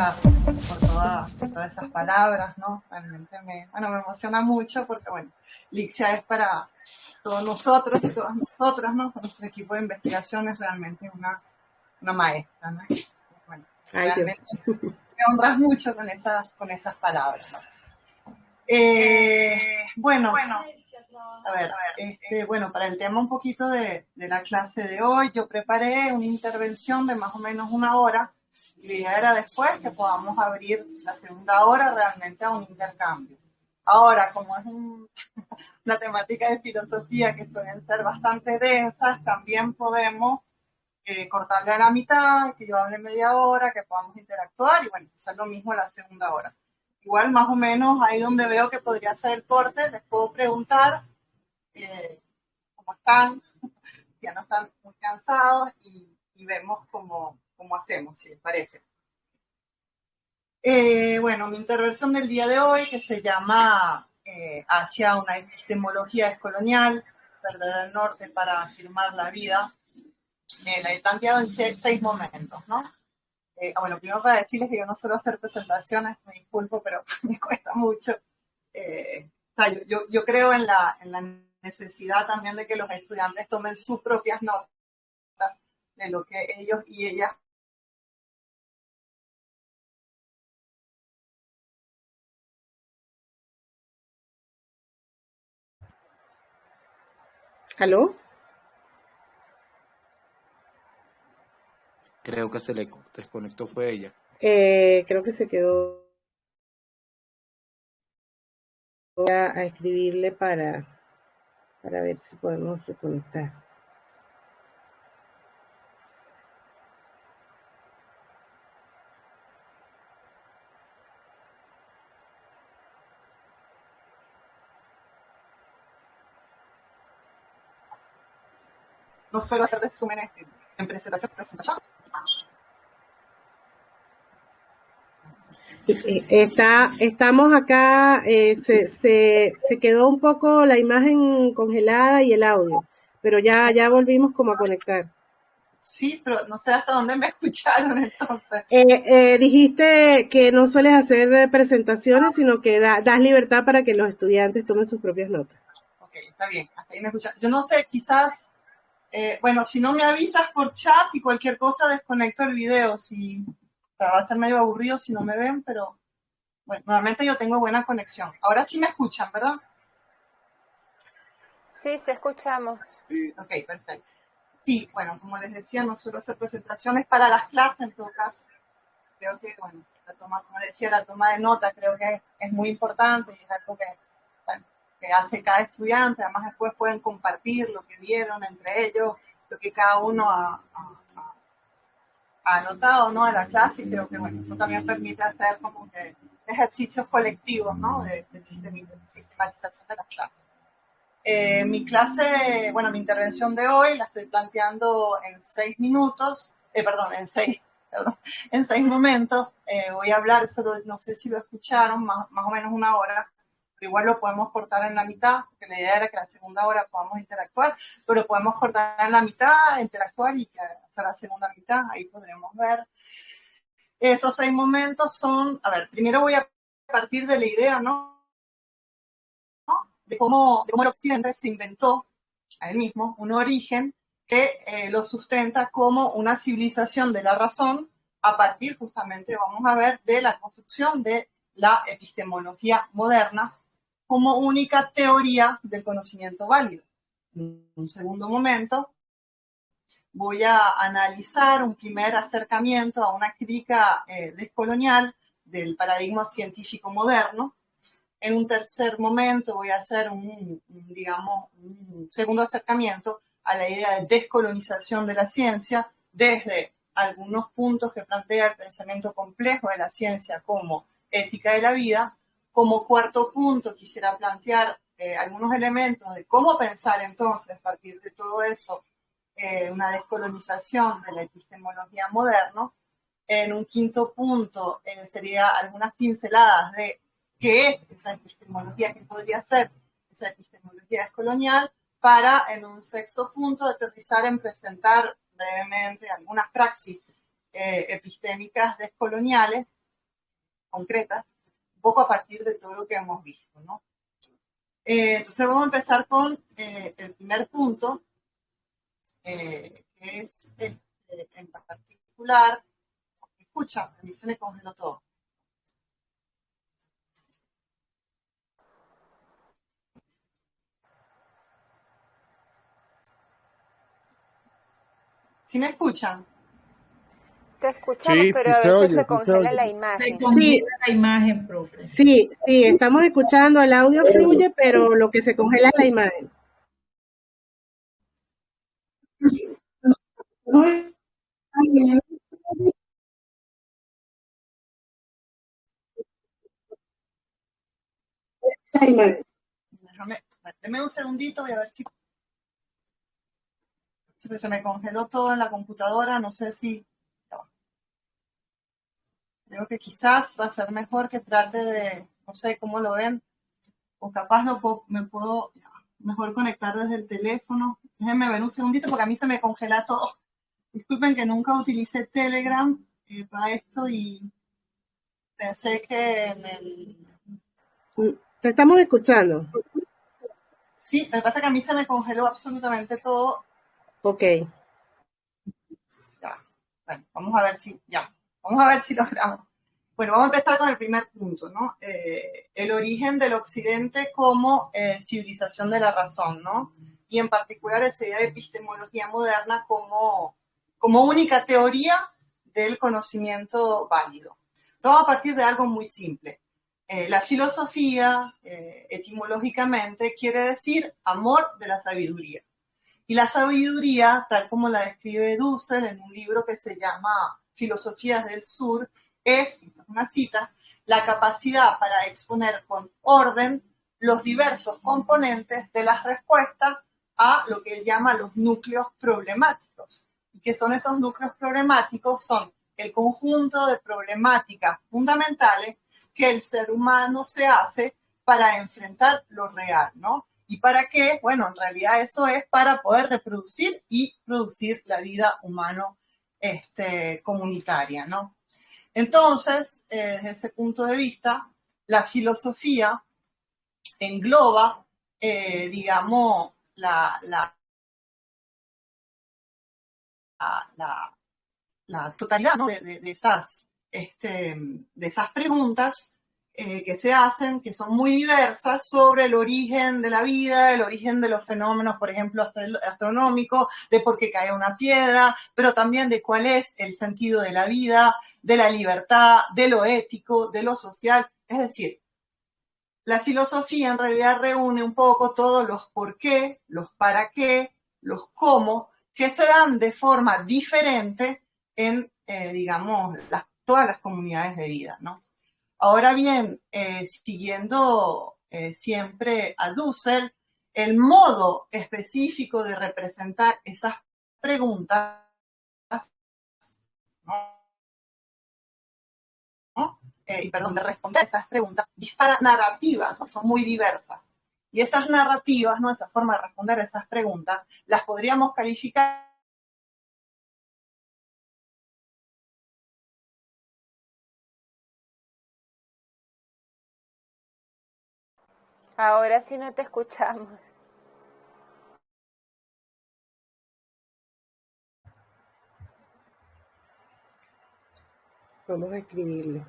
Licia por todas esas palabras, ¿no? Realmente me emociona mucho porque, bueno, Licia es para todos nosotros y todas nosotras, ¿no? Nuestro equipo de investigación es realmente una maestra, ¿no? Bueno, realmente me honras mucho con esas palabras, ¿no? Bueno, a ver, bueno, para el tema un poquito de la clase de hoy, yo preparé una intervención de más o menos 1 hora. Y la idea era después que podamos abrir la segunda hora realmente a un intercambio. Ahora, como es una temática de filosofía que suelen ser bastante densas, también podemos cortarle a la mitad, que yo hable media hora, que podamos interactuar y bueno, hacer lo mismo la segunda hora. Igual más o menos ahí donde veo que podría ser el corte, les puedo preguntar cómo están, si ya no están muy cansados y vemos cómo hacemos, si les parece. Bueno, mi intervención del día de hoy, que se llama Hacia una epistemología descolonial, perder el norte para afirmar la vida, la he planteado en 6 momentos, ¿no? Bueno, primero para decirles que yo no suelo hacer presentaciones, me disculpo, pero me cuesta mucho. O sea, yo creo en la necesidad también de que los estudiantes tomen sus propias notas de lo que ellos y ellas ¿Aló? Creo que se le desconectó, fue ella. Creo que se quedó. Voy a escribirle para ver si podemos reconectar. no suelo hacer resúmenes en presentación. Estamos acá, se quedó un poco la imagen congelada y el audio, pero ya volvimos como a conectar. Sí, pero no sé hasta dónde me escucharon entonces. Dijiste que no sueles hacer presentaciones, sino que das libertad para que los estudiantes tomen sus propias notas. Ok, está bien, hasta ahí me escuchan. Yo no sé, quizás, bueno, si no me avisas por chat y cualquier cosa desconecto el video, si va a ser medio aburrido si no me ven, pero bueno, normalmente yo tengo buena conexión. Ahora sí me escuchan, ¿verdad? Sí, se escuchamos. Ok, perfecto. Sí, bueno, como les decía, no suelo hacer presentaciones para las clases, en todo caso. Creo que, bueno, como les decía, la toma de nota creo que es muy importante y es algo que, bueno, que hace cada estudiante. Además, después pueden compartir lo que vieron entre ellos, lo que cada uno ha anotado, ¿no? De la clase, y creo que, bueno, eso también permite hacer como que ejercicios colectivos, ¿no? De sistematización de las clases. Mi clase, bueno, mi intervención de hoy la estoy planteando en 6 minutos, en 6 momentos. Voy a hablar, solo no sé si lo escucharon, más o menos 1 hora, pero igual lo podemos cortar en la mitad, porque la idea era que la segunda hora podamos interactuar, pero lo podemos cortar en la mitad, interactuar y hacer la segunda mitad, ahí podremos ver. Esos 6 momentos son, a ver, primero voy a partir de la idea, ¿no? De cómo el occidente se inventó a él mismo un origen que lo sustenta como una civilización de la razón a partir justamente, vamos a ver, de la construcción de la epistemología moderna como única teoría del conocimiento válido. En un segundo momento voy a analizar un primer acercamiento a una crítica descolonial del paradigma científico moderno. En un tercer momento voy a hacer un segundo acercamiento a la idea de descolonización de la ciencia desde algunos puntos que plantea el pensamiento complejo de la ciencia como ética de la vida. Como cuarto punto quisiera plantear algunos elementos de cómo pensar entonces a partir de todo eso una descolonización de la epistemología moderna. En un quinto punto sería algunas pinceladas de qué es esa epistemología, qué podría ser esa epistemología descolonial, para en un sexto punto aterrizar en presentar brevemente algunas praxis epistémicas descoloniales concretas, un poco a partir de todo lo que hemos visto, ¿no? Entonces vamos a empezar con el primer punto, que es en particular, escucha, a mí se me congeló todo. ¿Sí me escuchan? Te escuchamos, Sí, pero sí a se veces oye, se sí se congela oye. la Se imagen. congela la imagen, profe. Sí, estamos escuchando, el audio fluye, pero lo que se congela es la imagen. Deme un segundito, voy a ver si se me congeló todo en la computadora, no sé si... Creo que quizás va a ser mejor que trate de, no sé cómo lo ven, o capaz me puedo mejor conectar desde el teléfono. Déjenme ver un segundito porque a mí se me congela todo. Disculpen que nunca utilicé Telegram para esto y pensé que en el... Te estamos escuchando. Sí, lo que pasa es que a mí se me congeló absolutamente todo. Ok. Ya, bueno, vamos a ver si logramos. Bueno, vamos a empezar con el primer punto, ¿no? El origen del Occidente como civilización de la razón, ¿no? Y en particular esa idea de epistemología moderna como única teoría del conocimiento válido. Vamos a partir de algo muy simple. La filosofía, etimológicamente, quiere decir amor de la sabiduría. Y la sabiduría, tal como la describe Dussel en un libro que se llama Filosofías del Sur, es, una cita, la capacidad para exponer con orden los diversos componentes de las respuestas a lo que él llama los núcleos problemáticos. ¿Y qué son esos núcleos problemáticos? Son el conjunto de problemáticas fundamentales que el ser humano se hace para enfrentar lo real, ¿no? ¿Y para qué? Bueno, en realidad eso es para poder reproducir y producir la vida humano comunitaria, ¿no? Entonces, desde ese punto de vista, la filosofía engloba, digamos, la totalidad, ¿no? de esas preguntas que se hacen, que son muy diversas, sobre el origen de la vida, el origen de los fenómenos, por ejemplo, astronómicos, de por qué cae una piedra, pero también de cuál es el sentido de la vida, de la libertad, de lo ético, de lo social. Es decir, la filosofía en realidad reúne un poco todos los por qué, los para qué, los cómo, que se dan de forma diferente en, digamos, todas las comunidades de vida, ¿no? Ahora bien, siguiendo siempre a Dussel, el modo específico de representar esas preguntas, ¿no? De responder esas preguntas, dispara narrativas, ¿no? Son muy diversas. Y esas narrativas, ¿no? Esa forma de responder a esas preguntas, las podríamos calificar. Ahora sí no te escuchamos. Vamos a escribirlo.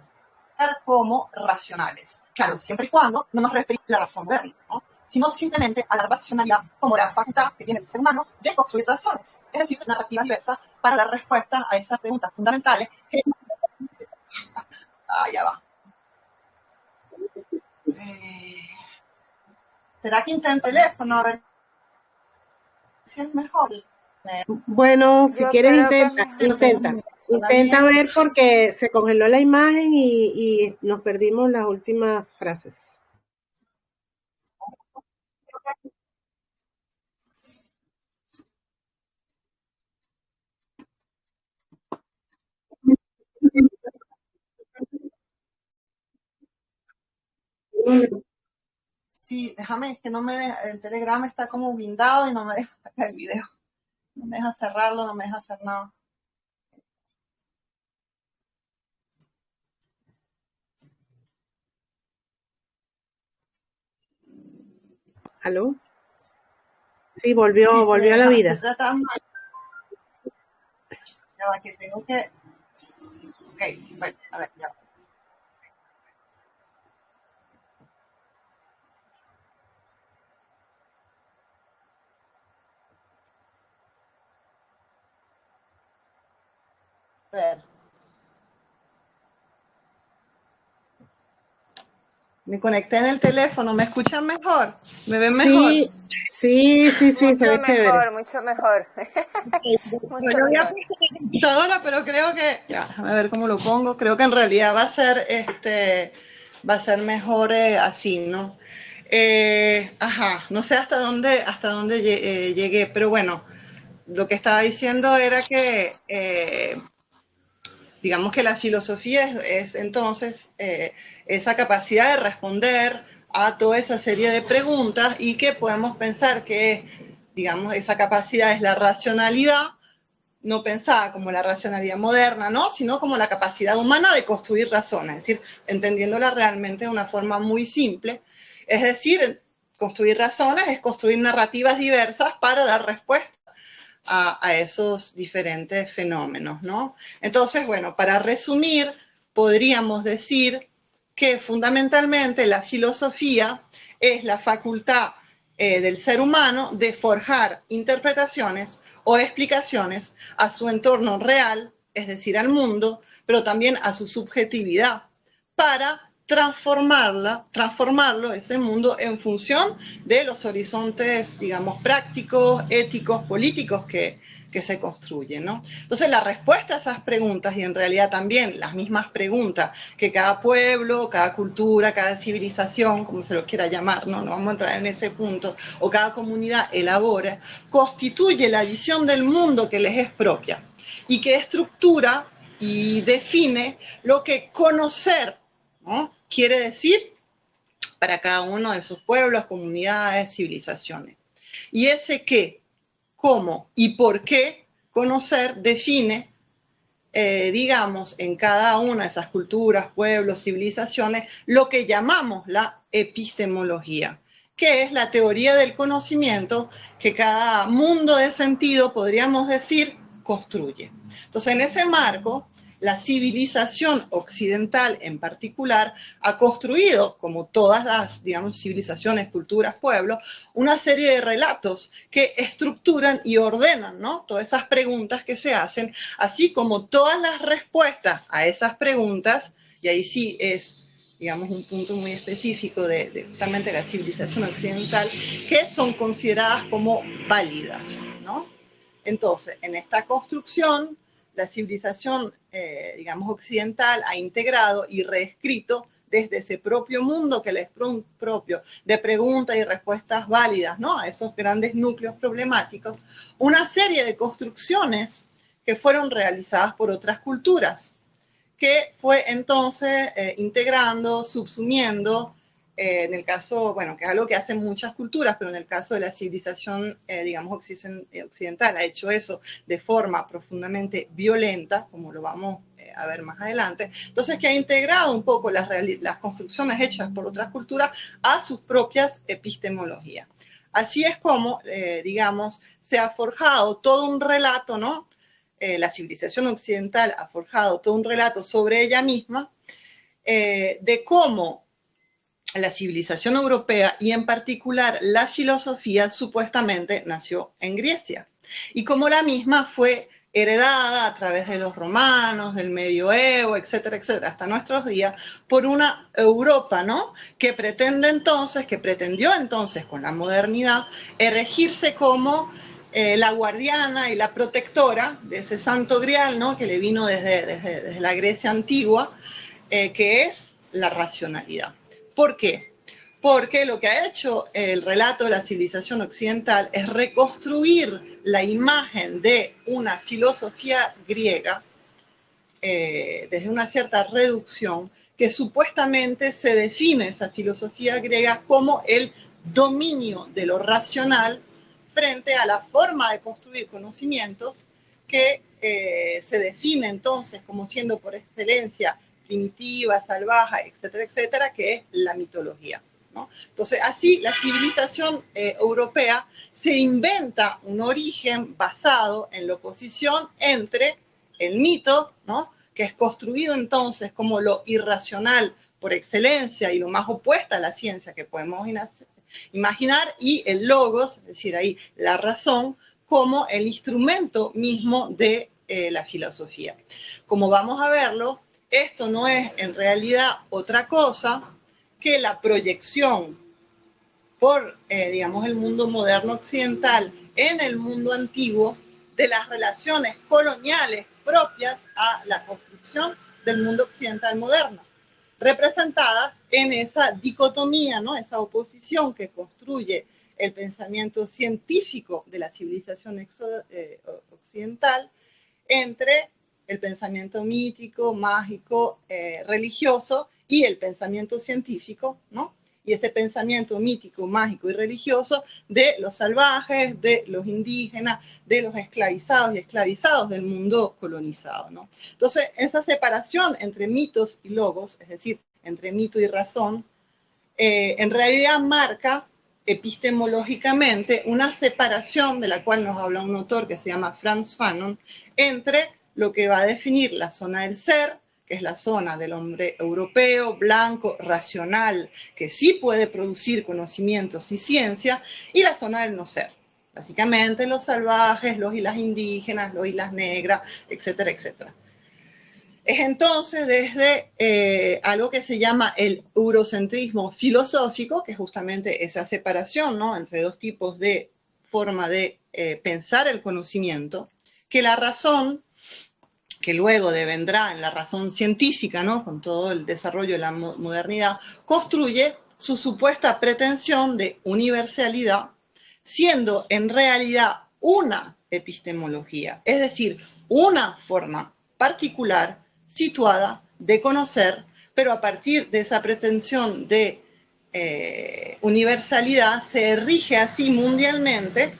Como racionales. Claro, siempre y cuando no nos referimos a la razón moderna, ¿no? Sino simplemente a la racionalidad como la facultad que tiene el ser humano de construir razones, es decir, narrativas diversas para dar respuesta a esas preguntas fundamentales que... ya va. ¿Será que intento el teléfono? A ver si es mejor. Bueno, si Yo quieres creo que intenta ver porque se congeló la imagen y nos perdimos las últimas frases. Sí, déjame, es que no me deja, el Telegram está como blindado y no me deja sacar el video. No me deja cerrarlo, no me deja hacer nada. ¿Aló? Sí, volvió Sí, a la vida. estoy tratando. Ya va, que tengo que. Ok, bueno, a ver, ya va. A ver. Me conecté en el teléfono, ¿me escuchan mejor? ¿Me ven mejor? Sí, sí, se Mucho ve chévere. mejor, mucho mejor. Mucho Yo había mejor. puesto la computadora, pero creo que, ya, déjame ver cómo lo pongo. Creo que en realidad va a ser mejor así, ¿no? Ajá, no sé hasta dónde llegué, pero bueno, lo que estaba diciendo era que, digamos que la filosofía es entonces esa capacidad de responder a toda esa serie de preguntas y que podemos pensar que, digamos, esa capacidad es la racionalidad, no pensada como la racionalidad moderna, ¿no? Sino como la capacidad humana de construir razones, es decir, entendiéndola realmente de una forma muy simple. Es decir, construir razones es construir narrativas diversas para dar respuesta a esos diferentes fenómenos, ¿no? Entonces, bueno, para resumir, podríamos decir que fundamentalmente la filosofía es la facultad del ser humano de forjar interpretaciones o explicaciones a su entorno real, es decir, al mundo, pero también a su subjetividad, para transformarlo, ese mundo, en función de los horizontes, digamos, prácticos, éticos, políticos que se construyen, ¿no? Entonces, la respuesta a esas preguntas, y en realidad también las mismas preguntas que cada pueblo, cada cultura, cada civilización, como se lo quiera llamar, no vamos a entrar en ese punto, o cada comunidad elabora, constituye la visión del mundo que les es propia y que estructura y define lo que conocer, ¿no?, quiere decir para cada uno de sus pueblos, comunidades, civilizaciones. Y ese qué, cómo y por qué conocer define, digamos, en cada una de esas culturas, pueblos, civilizaciones, lo que llamamos la epistemología, que es la teoría del conocimiento que cada mundo de sentido, podríamos decir, construye. Entonces, en ese marco, la civilización occidental en particular ha construido, como todas las, digamos, civilizaciones, culturas, pueblos, una serie de relatos que estructuran y ordenan, ¿no?, todas esas preguntas que se hacen, así como todas las respuestas a esas preguntas, y ahí sí es, digamos, un punto muy específico de justamente la civilización occidental, que son consideradas como válidas, ¿no? Entonces, en esta construcción, la civilización, digamos, occidental ha integrado y reescrito desde ese propio mundo que les es propio, de preguntas y respuestas válidas, ¿no?, a esos grandes núcleos problemáticos, una serie de construcciones que fueron realizadas por otras culturas, que fue entonces integrando, subsumiendo, en el caso, bueno, que es algo que hacen muchas culturas, pero en el caso de la civilización, digamos, occidental, ha hecho eso de forma profundamente violenta, como lo vamos a ver más adelante. Entonces, que ha integrado un poco las construcciones hechas por otras culturas a sus propias epistemologías. Así es como, digamos, se ha forjado todo un relato, ¿no? La civilización occidental ha forjado todo un relato sobre ella misma, de cómo la civilización europea y en particular la filosofía supuestamente nació en Grecia y cómo la misma fue heredada a través de los romanos, del medioevo, etcétera, etcétera, hasta nuestros días, por una Europa, ¿no?, que pretendió entonces con la modernidad erigirse como la guardiana y la protectora de ese santo grial, ¿no?, que le vino desde la Grecia antigua, que es la racionalidad. ¿Por qué? Porque lo que ha hecho el relato de la civilización occidental es reconstruir la imagen de una filosofía griega desde una cierta reducción, que supuestamente se define esa filosofía griega como el dominio de lo racional frente a la forma de construir conocimientos que se define entonces como siendo por excelencia primitiva, salvaje, etcétera, etcétera, que es la mitología. ¿no? Entonces, así la civilización europea se inventa un origen basado en la oposición entre el mito, ¿no?, que es construido entonces como lo irracional por excelencia y lo más opuesta a la ciencia que podemos imaginar, y el logos, es decir, ahí la razón, como el instrumento mismo de la filosofía. Como vamos a verlo, esto no es en realidad otra cosa que la proyección por, digamos, el mundo moderno occidental en el mundo antiguo de las relaciones coloniales propias a la construcción del mundo occidental moderno, representadas en esa dicotomía, ¿no?, esa oposición que construye el pensamiento científico de la civilización occidental entre el pensamiento mítico, mágico, religioso y el pensamiento científico, ¿no? Y ese pensamiento mítico, mágico y religioso de los salvajes, de los indígenas, de los esclavizados y esclavizados del mundo colonizado, ¿no? Entonces, esa separación entre mitos y logos, es decir, entre mito y razón, en realidad marca epistemológicamente una separación de la cual nos habla un autor que se llama Frantz Fanon, entre lo que va a definir la zona del ser, que es la zona del hombre europeo, blanco, racional, que sí puede producir conocimientos y ciencia, y la zona del no ser. Básicamente los salvajes, los y las indígenas, los y las negras, etcétera, etcétera. Es entonces desde algo que se llama el eurocentrismo filosófico, que es justamente esa separación, ¿no?, entre dos tipos de forma de pensar el conocimiento, que la razón, que luego devendrá en la razón científica, ¿no?, con todo el desarrollo de la modernidad, construye su supuesta pretensión de universalidad, siendo en realidad una epistemología, es decir, una forma particular situada de conocer, pero a partir de esa pretensión de universalidad se erige así mundialmente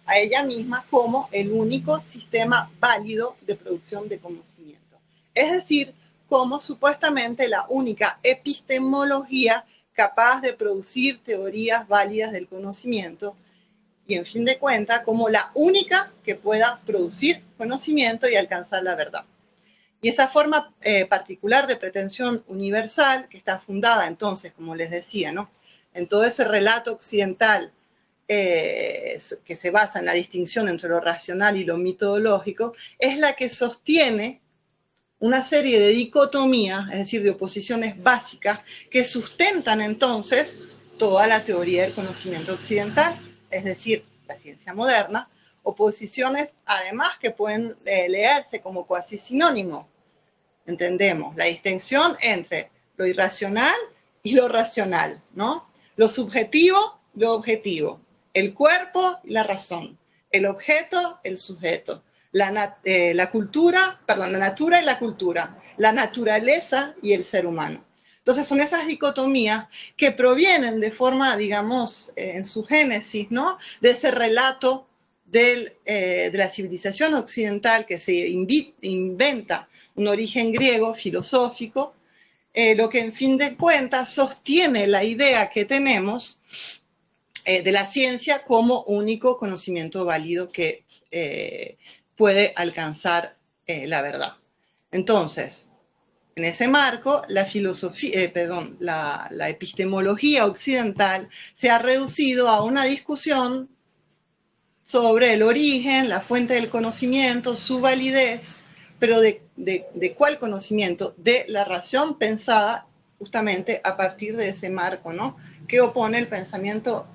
a ella misma como el único sistema válido de producción de conocimiento. Es decir, como supuestamente la única epistemología capaz de producir teorías válidas del conocimiento, y en fin de cuentas, como la única que pueda producir conocimiento y alcanzar la verdad. Y esa forma particular de pretensión universal, que está fundada entonces, como les decía, ¿no?, en todo ese relato occidental que se basa en la distinción entre lo racional y lo mitológico, es la que sostiene una serie de dicotomías, es decir, de oposiciones básicas, que sustentan entonces toda la teoría del conocimiento occidental, es decir, la ciencia moderna, oposiciones además que pueden leerse como cuasi sinónimo. Entendemos la distinción entre lo irracional y lo racional, ¿no? Lo subjetivo, lo objetivo, el cuerpo y la razón, el objeto, el sujeto, la natura y la cultura, la naturaleza y el ser humano. Entonces son esas dicotomías que provienen de forma, digamos, en su génesis, ¿no?, de ese relato de la civilización occidental que se inventa un origen griego filosófico, lo que en fin de cuentas sostiene la idea que tenemos de la ciencia como único conocimiento válido que puede alcanzar la verdad. Entonces, en ese marco, la epistemología occidental se ha reducido a una discusión sobre el origen, la fuente del conocimiento, su validez, pero ¿de cuál conocimiento? De la razón pensada justamente a partir de ese marco, ¿no?, que opone el pensamiento,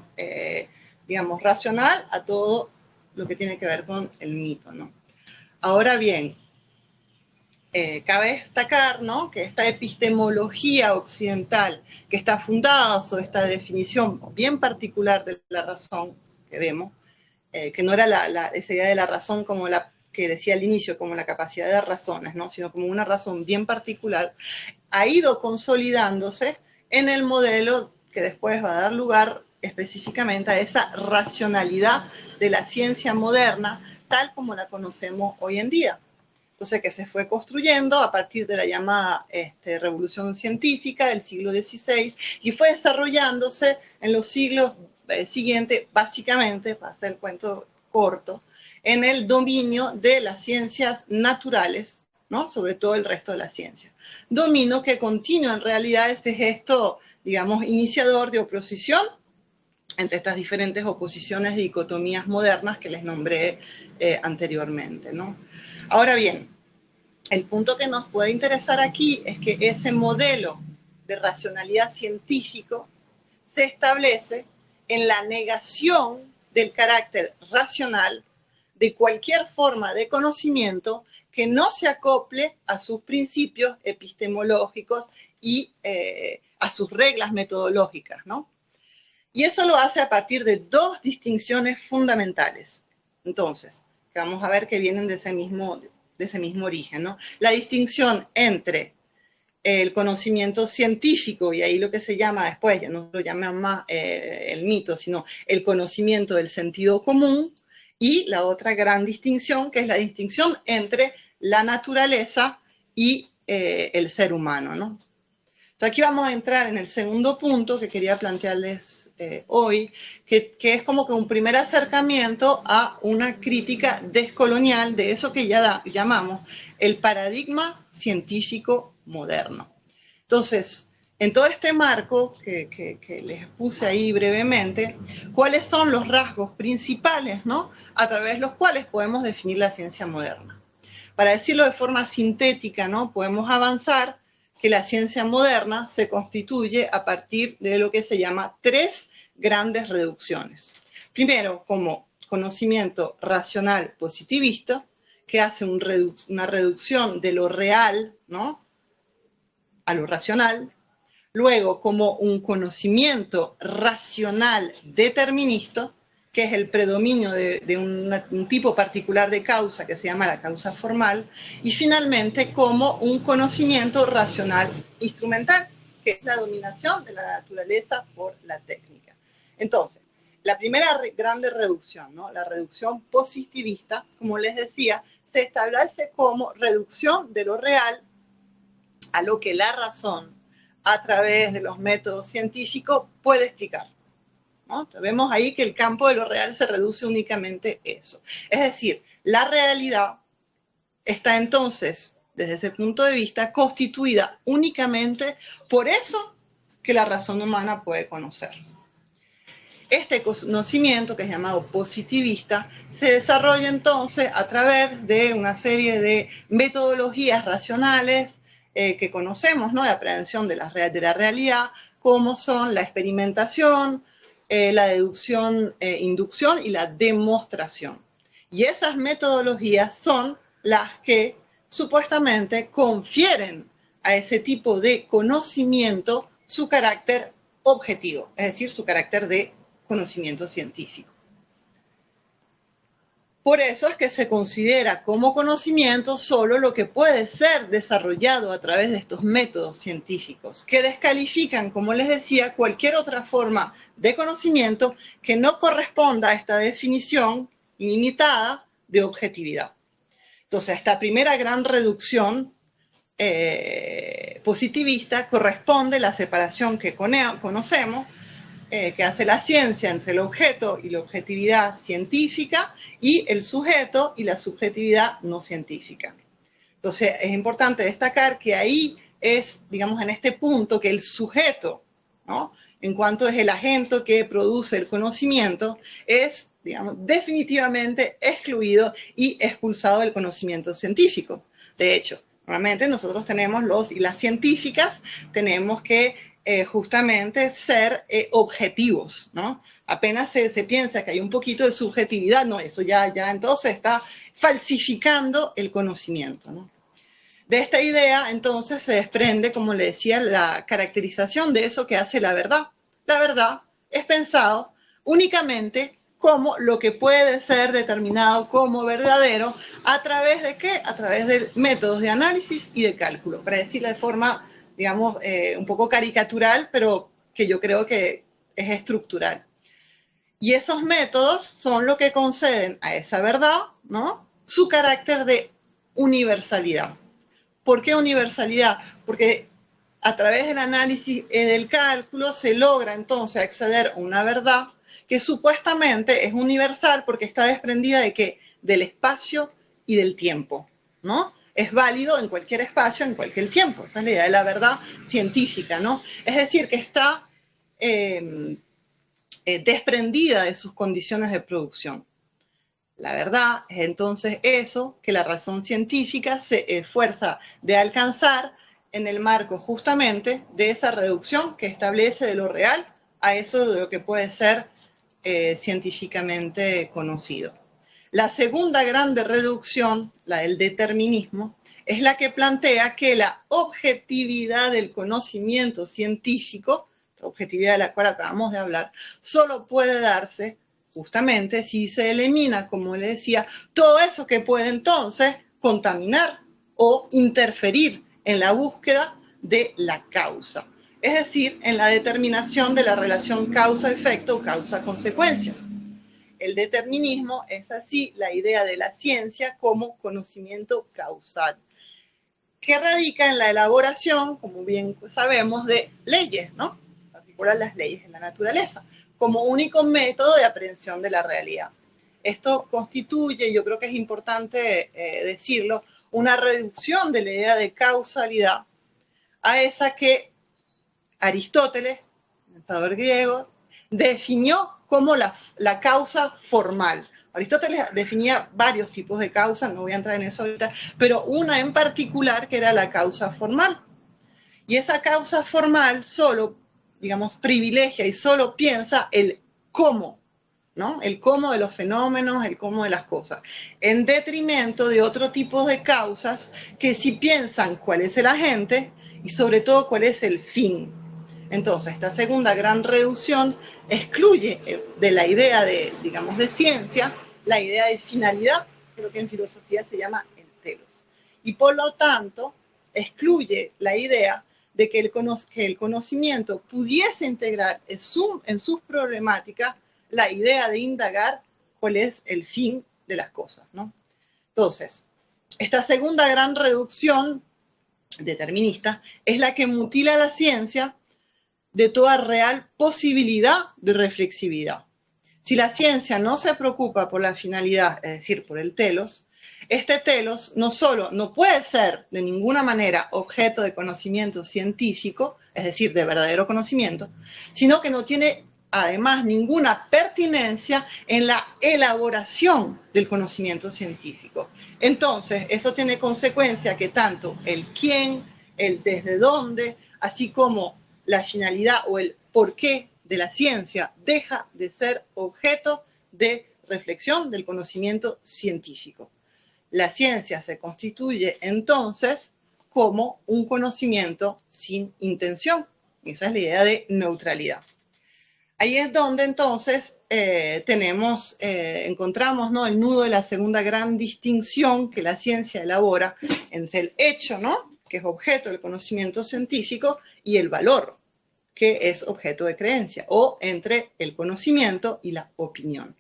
digamos, racional a todo lo que tiene que ver con el mito, ¿no? Ahora bien, cabe destacar, ¿no?, que esta epistemología occidental, que está fundada sobre esta definición bien particular de la razón que vemos, que no era esa idea de la razón como la que decía al inicio, como la capacidad de razones, ¿no?, sino como una razón bien particular, ha ido consolidándose en el modelo que después va a dar lugar específicamente a esa racionalidad de la ciencia moderna, tal como la conocemos hoy en día. Entonces, que se fue construyendo a partir de la llamada revolución científica del siglo XVI y fue desarrollándose en los siglos siguientes, básicamente, para hacer el cuento corto, en el dominio de las ciencias naturales, ¿no? Sobre todo el resto de las ciencias. Dominio que continúa en realidad este gesto, digamos, iniciador de oposición entre estas diferentes oposiciones, dicotomías modernas que les nombré anteriormente, ¿no? Ahora bien, el punto que nos puede interesar aquí es que ese modelo de racionalidad científico se establece en la negación del carácter racional de cualquier forma de conocimiento que no se acople a sus principios epistemológicos y a sus reglas metodológicas, ¿no? Y eso lo hace a partir de dos distinciones fundamentales. Entonces, que vamos a ver que vienen de ese mismo origen, ¿no? La distinción entre el conocimiento científico, y ahí lo que se llama después, ya no lo llaman más el mito, sino el conocimiento del sentido común, y la otra gran distinción, que es la distinción entre la naturaleza y el ser humano, ¿no? Entonces aquí vamos a entrar en el segundo punto que quería plantearles hoy, que es como que un primer acercamiento a una crítica descolonial de eso que ya llamamos el paradigma científico moderno. Entonces, en todo este marco que les puse ahí brevemente, ¿cuáles son los rasgos principales, ¿no?, a través de los cuales podemos definir la ciencia moderna? Para decirlo de forma sintética, ¿no?, podemos avanzar que la ciencia moderna se constituye a partir de lo que se llama tres grandes reducciones. Primero, como conocimiento racional positivista, que hace una reducción de lo real, ¿no?, a lo racional. Luego, como un conocimiento racional determinista, que es el predominio de un tipo particular de causa que se llama la causa formal, y finalmente como un conocimiento racional instrumental, que es la dominación de la naturaleza por la técnica. Entonces, la primera grande reducción, ¿no?, la reducción positivista, como les decía, se establece como reducción de lo real a lo que la razón, a través de los métodos científicos, puede explicar, ¿no? Entonces, vemos ahí que el campo de lo real se reduce únicamente a eso. Es decir, la realidad está entonces, desde ese punto de vista, constituida únicamente por eso que la razón humana puede conocer. Este conocimiento, que es llamado positivista, se desarrolla entonces a través de una serie de metodologías racionales que conocemos, ¿no?, de aprehensión de la realidad, como son la experimentación, la deducción, inducción y la demostración. Y esas metodologías son las que supuestamente confieren a ese tipo de conocimiento su carácter objetivo, es decir, su carácter de conocimiento científico. Por eso es que se considera como conocimiento solo lo que puede ser desarrollado a través de estos métodos científicos, que descalifican, como les decía, cualquier otra forma de conocimiento que no corresponda a esta definición limitada de objetividad. Entonces, esta primera gran reducción positivista corresponde a la separación que conocemos, que hace la ciencia entre el objeto y la objetividad científica y el sujeto y la subjetividad no científica. Entonces, es importante destacar que ahí es, digamos, en este punto que el sujeto, ¿no?, en cuanto es el agente que produce el conocimiento, es, digamos, definitivamente excluido y expulsado del conocimiento científico. De hecho, normalmente nosotros tenemos y las científicas tenemos que justamente ser objetivos, ¿no? Apenas se piensa que hay un poquito de subjetividad, no, eso ya entonces está falsificando el conocimiento, ¿no? De esta idea, entonces, se desprende, como le decía, la caracterización de eso que hace la verdad. La verdad es pensado únicamente como lo que puede ser determinado como verdadero, ¿a través de qué? A través de métodos de análisis y de cálculo, para decirlo de forma, digamos, un poco caricatural, pero que yo creo que es estructural. Y esos métodos son lo que conceden a esa verdad, ¿no?, su carácter de universalidad. ¿Por qué universalidad? Porque a través del análisis y del cálculo se logra entonces acceder a una verdad que supuestamente es universal porque está desprendida de ¿qué? Del espacio y del tiempo, ¿no? Es válido en cualquier espacio, en cualquier tiempo. Esa es la idea de la verdad científica, ¿no? Es decir, que está desprendida de sus condiciones de producción. La verdad es entonces eso que la razón científica se esfuerza de alcanzar en el marco justamente de esa reducción que establece de lo real a eso de lo que puede ser científicamente conocido. La segunda grande reducción, la del determinismo, es la que plantea que la objetividad del conocimiento científico, la objetividad de la cual acabamos de hablar, solo puede darse justamente si se elimina, como le decía, todo eso que puede entonces contaminar o interferir en la búsqueda de la causa. Es decir, en la determinación de la relación causa-efecto o causa-consecuencia. El determinismo es así la idea de la ciencia como conocimiento causal, que radica en la elaboración, como bien sabemos, de leyes, ¿no? En particular las leyes de la naturaleza, como único método de aprehensión de la realidad. Esto constituye, yo creo que es importante decirlo, una reducción de la idea de causalidad a esa que Aristóteles, pensador griego, definió como la causa formal. Aristóteles definía varios tipos de causas, no voy a entrar en eso ahorita, pero una en particular que era la causa formal. Y esa causa formal solo, digamos, privilegia y solo piensa el cómo, ¿no? El cómo de los fenómenos, el cómo de las cosas, en detrimento de otro tipo de causas que sí piensan cuál es el agente y sobre todo cuál es el fin. Entonces, esta segunda gran reducción excluye de la idea de, digamos, de ciencia, la idea de finalidad, creo que en filosofía se llama el telos. Y por lo tanto, excluye la idea de que el conocimiento pudiese integrar en sus problemáticas la idea de indagar cuál es el fin de las cosas, ¿no? Entonces, esta segunda gran reducción determinista es la que mutila la ciencia de toda real posibilidad de reflexividad. Si la ciencia no se preocupa por la finalidad, es decir, por el telos, este telos no solo no puede ser de ninguna manera objeto de conocimiento científico, es decir, de verdadero conocimiento, sino que no tiene además ninguna pertinencia en la elaboración del conocimiento científico. Entonces, eso tiene consecuencia que tanto el quién, el desde dónde, así como la finalidad o el porqué de la ciencia deja de ser objeto de reflexión del conocimiento científico. La ciencia se constituye entonces como un conocimiento sin intención. Esa es la idea de neutralidad. Ahí es donde entonces encontramos, ¿no?, el nudo de la segunda gran distinción que la ciencia elabora entre el hecho, ¿no?, que es objeto del conocimiento científico, y el valor, que es objeto de creencia, o entre el conocimiento y la opinión.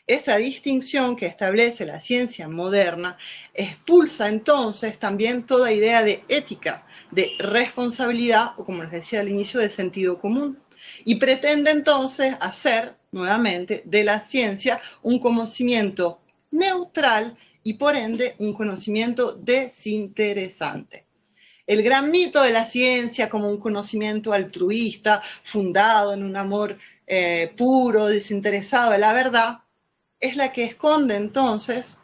Esa distinción que establece la ciencia moderna expulsa entonces también toda idea de ética, de responsabilidad, o como les decía al inicio, de sentido común, y pretende entonces hacer nuevamente de la ciencia un conocimiento neutral y por ende un conocimiento desinteresante. El gran mito de la ciencia como un conocimiento altruista, fundado en un amor puro, desinteresado de la verdad, es la que esconde entonces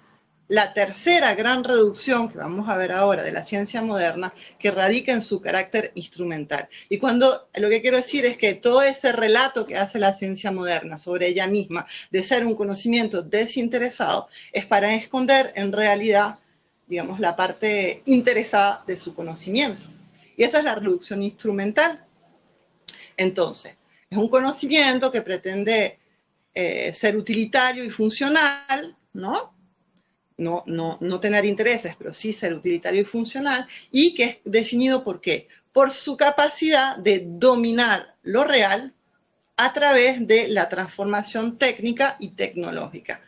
la tercera gran reducción que vamos a ver ahora de la ciencia moderna, que radica en su carácter instrumental. Y lo que quiero decir es que todo ese relato que hace la ciencia moderna sobre ella misma, de ser un conocimiento desinteresado, es para esconder en realidad, digamos, la parte interesada de su conocimiento. Y esa es la reducción instrumental. Entonces, es un conocimiento que pretende ser utilitario y funcional, ¿no? No tener intereses, pero sí ser utilitario y funcional, y que es definido ¿por qué? Por su capacidad de dominar lo real a través de la transformación técnica y tecnológica.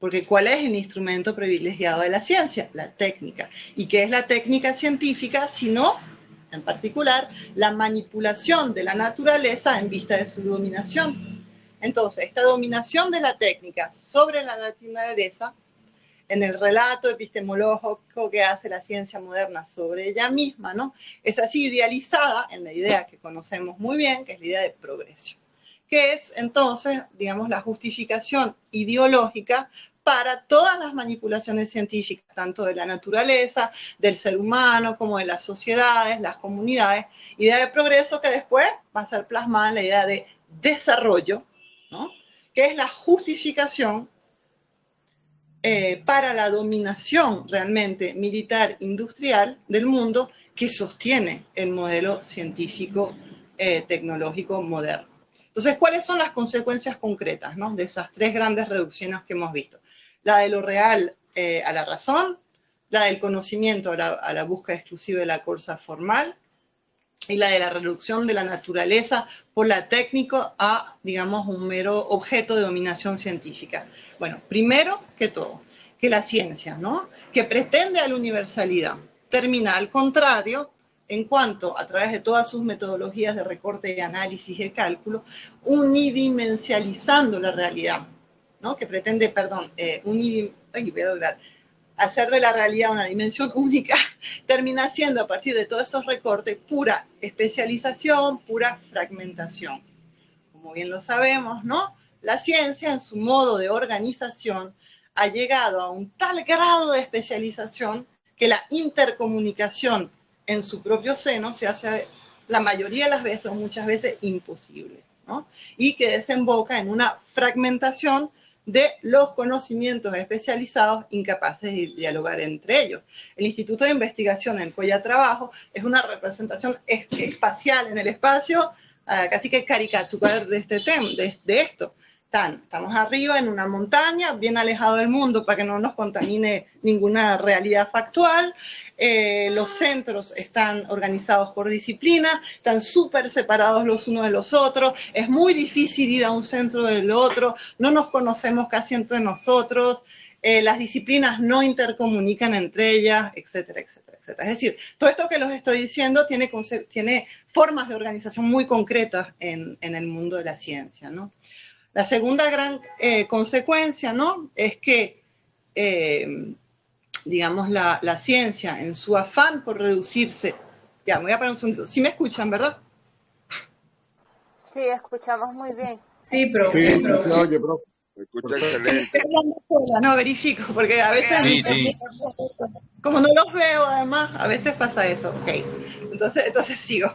Porque ¿cuál es el instrumento privilegiado de la ciencia? La técnica. ¿Y qué es la técnica científica? Sino, en particular, la manipulación de la naturaleza en vista de su dominación. Entonces, esta dominación de la técnica sobre la naturaleza, en el relato epistemológico que hace la ciencia moderna sobre ella misma, ¿no? Es así idealizada en la idea que conocemos muy bien, que es la idea de progreso, que es entonces, digamos, la justificación ideológica para todas las manipulaciones científicas, tanto de la naturaleza, del ser humano, como de las sociedades, las comunidades, idea de progreso que después va a ser plasmada en la idea de desarrollo, ¿no? Que es la justificación para la dominación realmente militar industrial del mundo que sostiene el modelo científico tecnológico moderno. Entonces, ¿cuáles son las consecuencias concretas, ¿no?, de esas tres grandes reducciones que hemos visto? La de lo real a la razón, la del conocimiento a la búsqueda exclusiva de la cosa formal, y la de la reducción de la naturaleza por la técnica a, digamos, un mero objeto de dominación científica. Bueno, primero que todo, que la ciencia, ¿no?, que pretende a la universalidad, termina al contrario en cuanto, a través de todas sus metodologías de recorte, de análisis y de cálculo, unidimensionalizando la realidad, ¿no?, que pretende, hacer de la realidad una dimensión única, termina siendo, a partir de todos esos recortes, pura especialización, pura fragmentación. Como bien lo sabemos, ¿no?, la ciencia, en su modo de organización, ha llegado a un tal grado de especialización que la intercomunicación en su propio seno se hace la mayoría de las veces, o muchas veces, imposible, ¿no?, y que desemboca en una fragmentación de los conocimientos especializados incapaces de dialogar entre ellos. El Instituto de Investigación en el cual ya trabajo es una representación espacial en el espacio, casi que caricatural de este tema, de esto. Estamos arriba en una montaña, bien alejado del mundo para que no nos contamine ninguna realidad factual. Los centros están organizados por disciplina, están súper separados los unos de los otros, es muy difícil ir a un centro del otro, no nos conocemos casi entre nosotros, las disciplinas no intercomunican entre ellas, etcétera, etcétera, etcétera. Es decir, todo esto que les estoy diciendo tiene formas de organización muy concretas en el mundo de la ciencia, ¿no? La segunda gran consecuencia, ¿no?, es que, digamos, la ciencia, en su afán por reducirse... Ya, me voy a parar un segundo. ¿Sí me escuchan, verdad? Sí, escuchamos muy bien. Sí, profe. Sí, se oye, profe. Me escucha excelente. No, verifico, porque a veces... Sí. Como no los veo, además, a veces pasa eso. Ok, entonces sigo.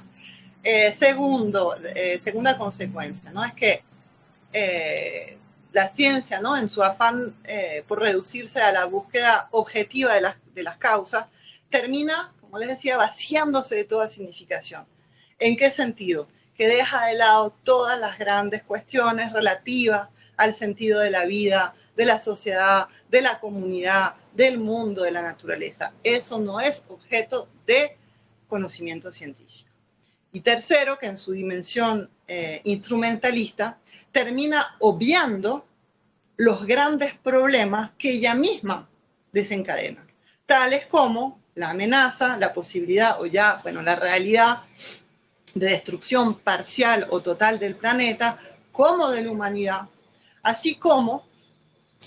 Segunda consecuencia, ¿no?, es que la ciencia, ¿no?, en su afán por reducirse a la búsqueda objetiva de las causas, termina, como les decía, vaciándose de toda significación. ¿En qué sentido? Que deja de lado todas las grandes cuestiones relativas al sentido de la vida, de la sociedad, de la comunidad, del mundo, de la naturaleza. Eso no es objeto de conocimiento científico. Y tercero, que en su dimensión instrumentalista, termina obviando los grandes problemas que ella misma desencadena, tales como la amenaza, la posibilidad la realidad de destrucción parcial o total del planeta, como de la humanidad, así como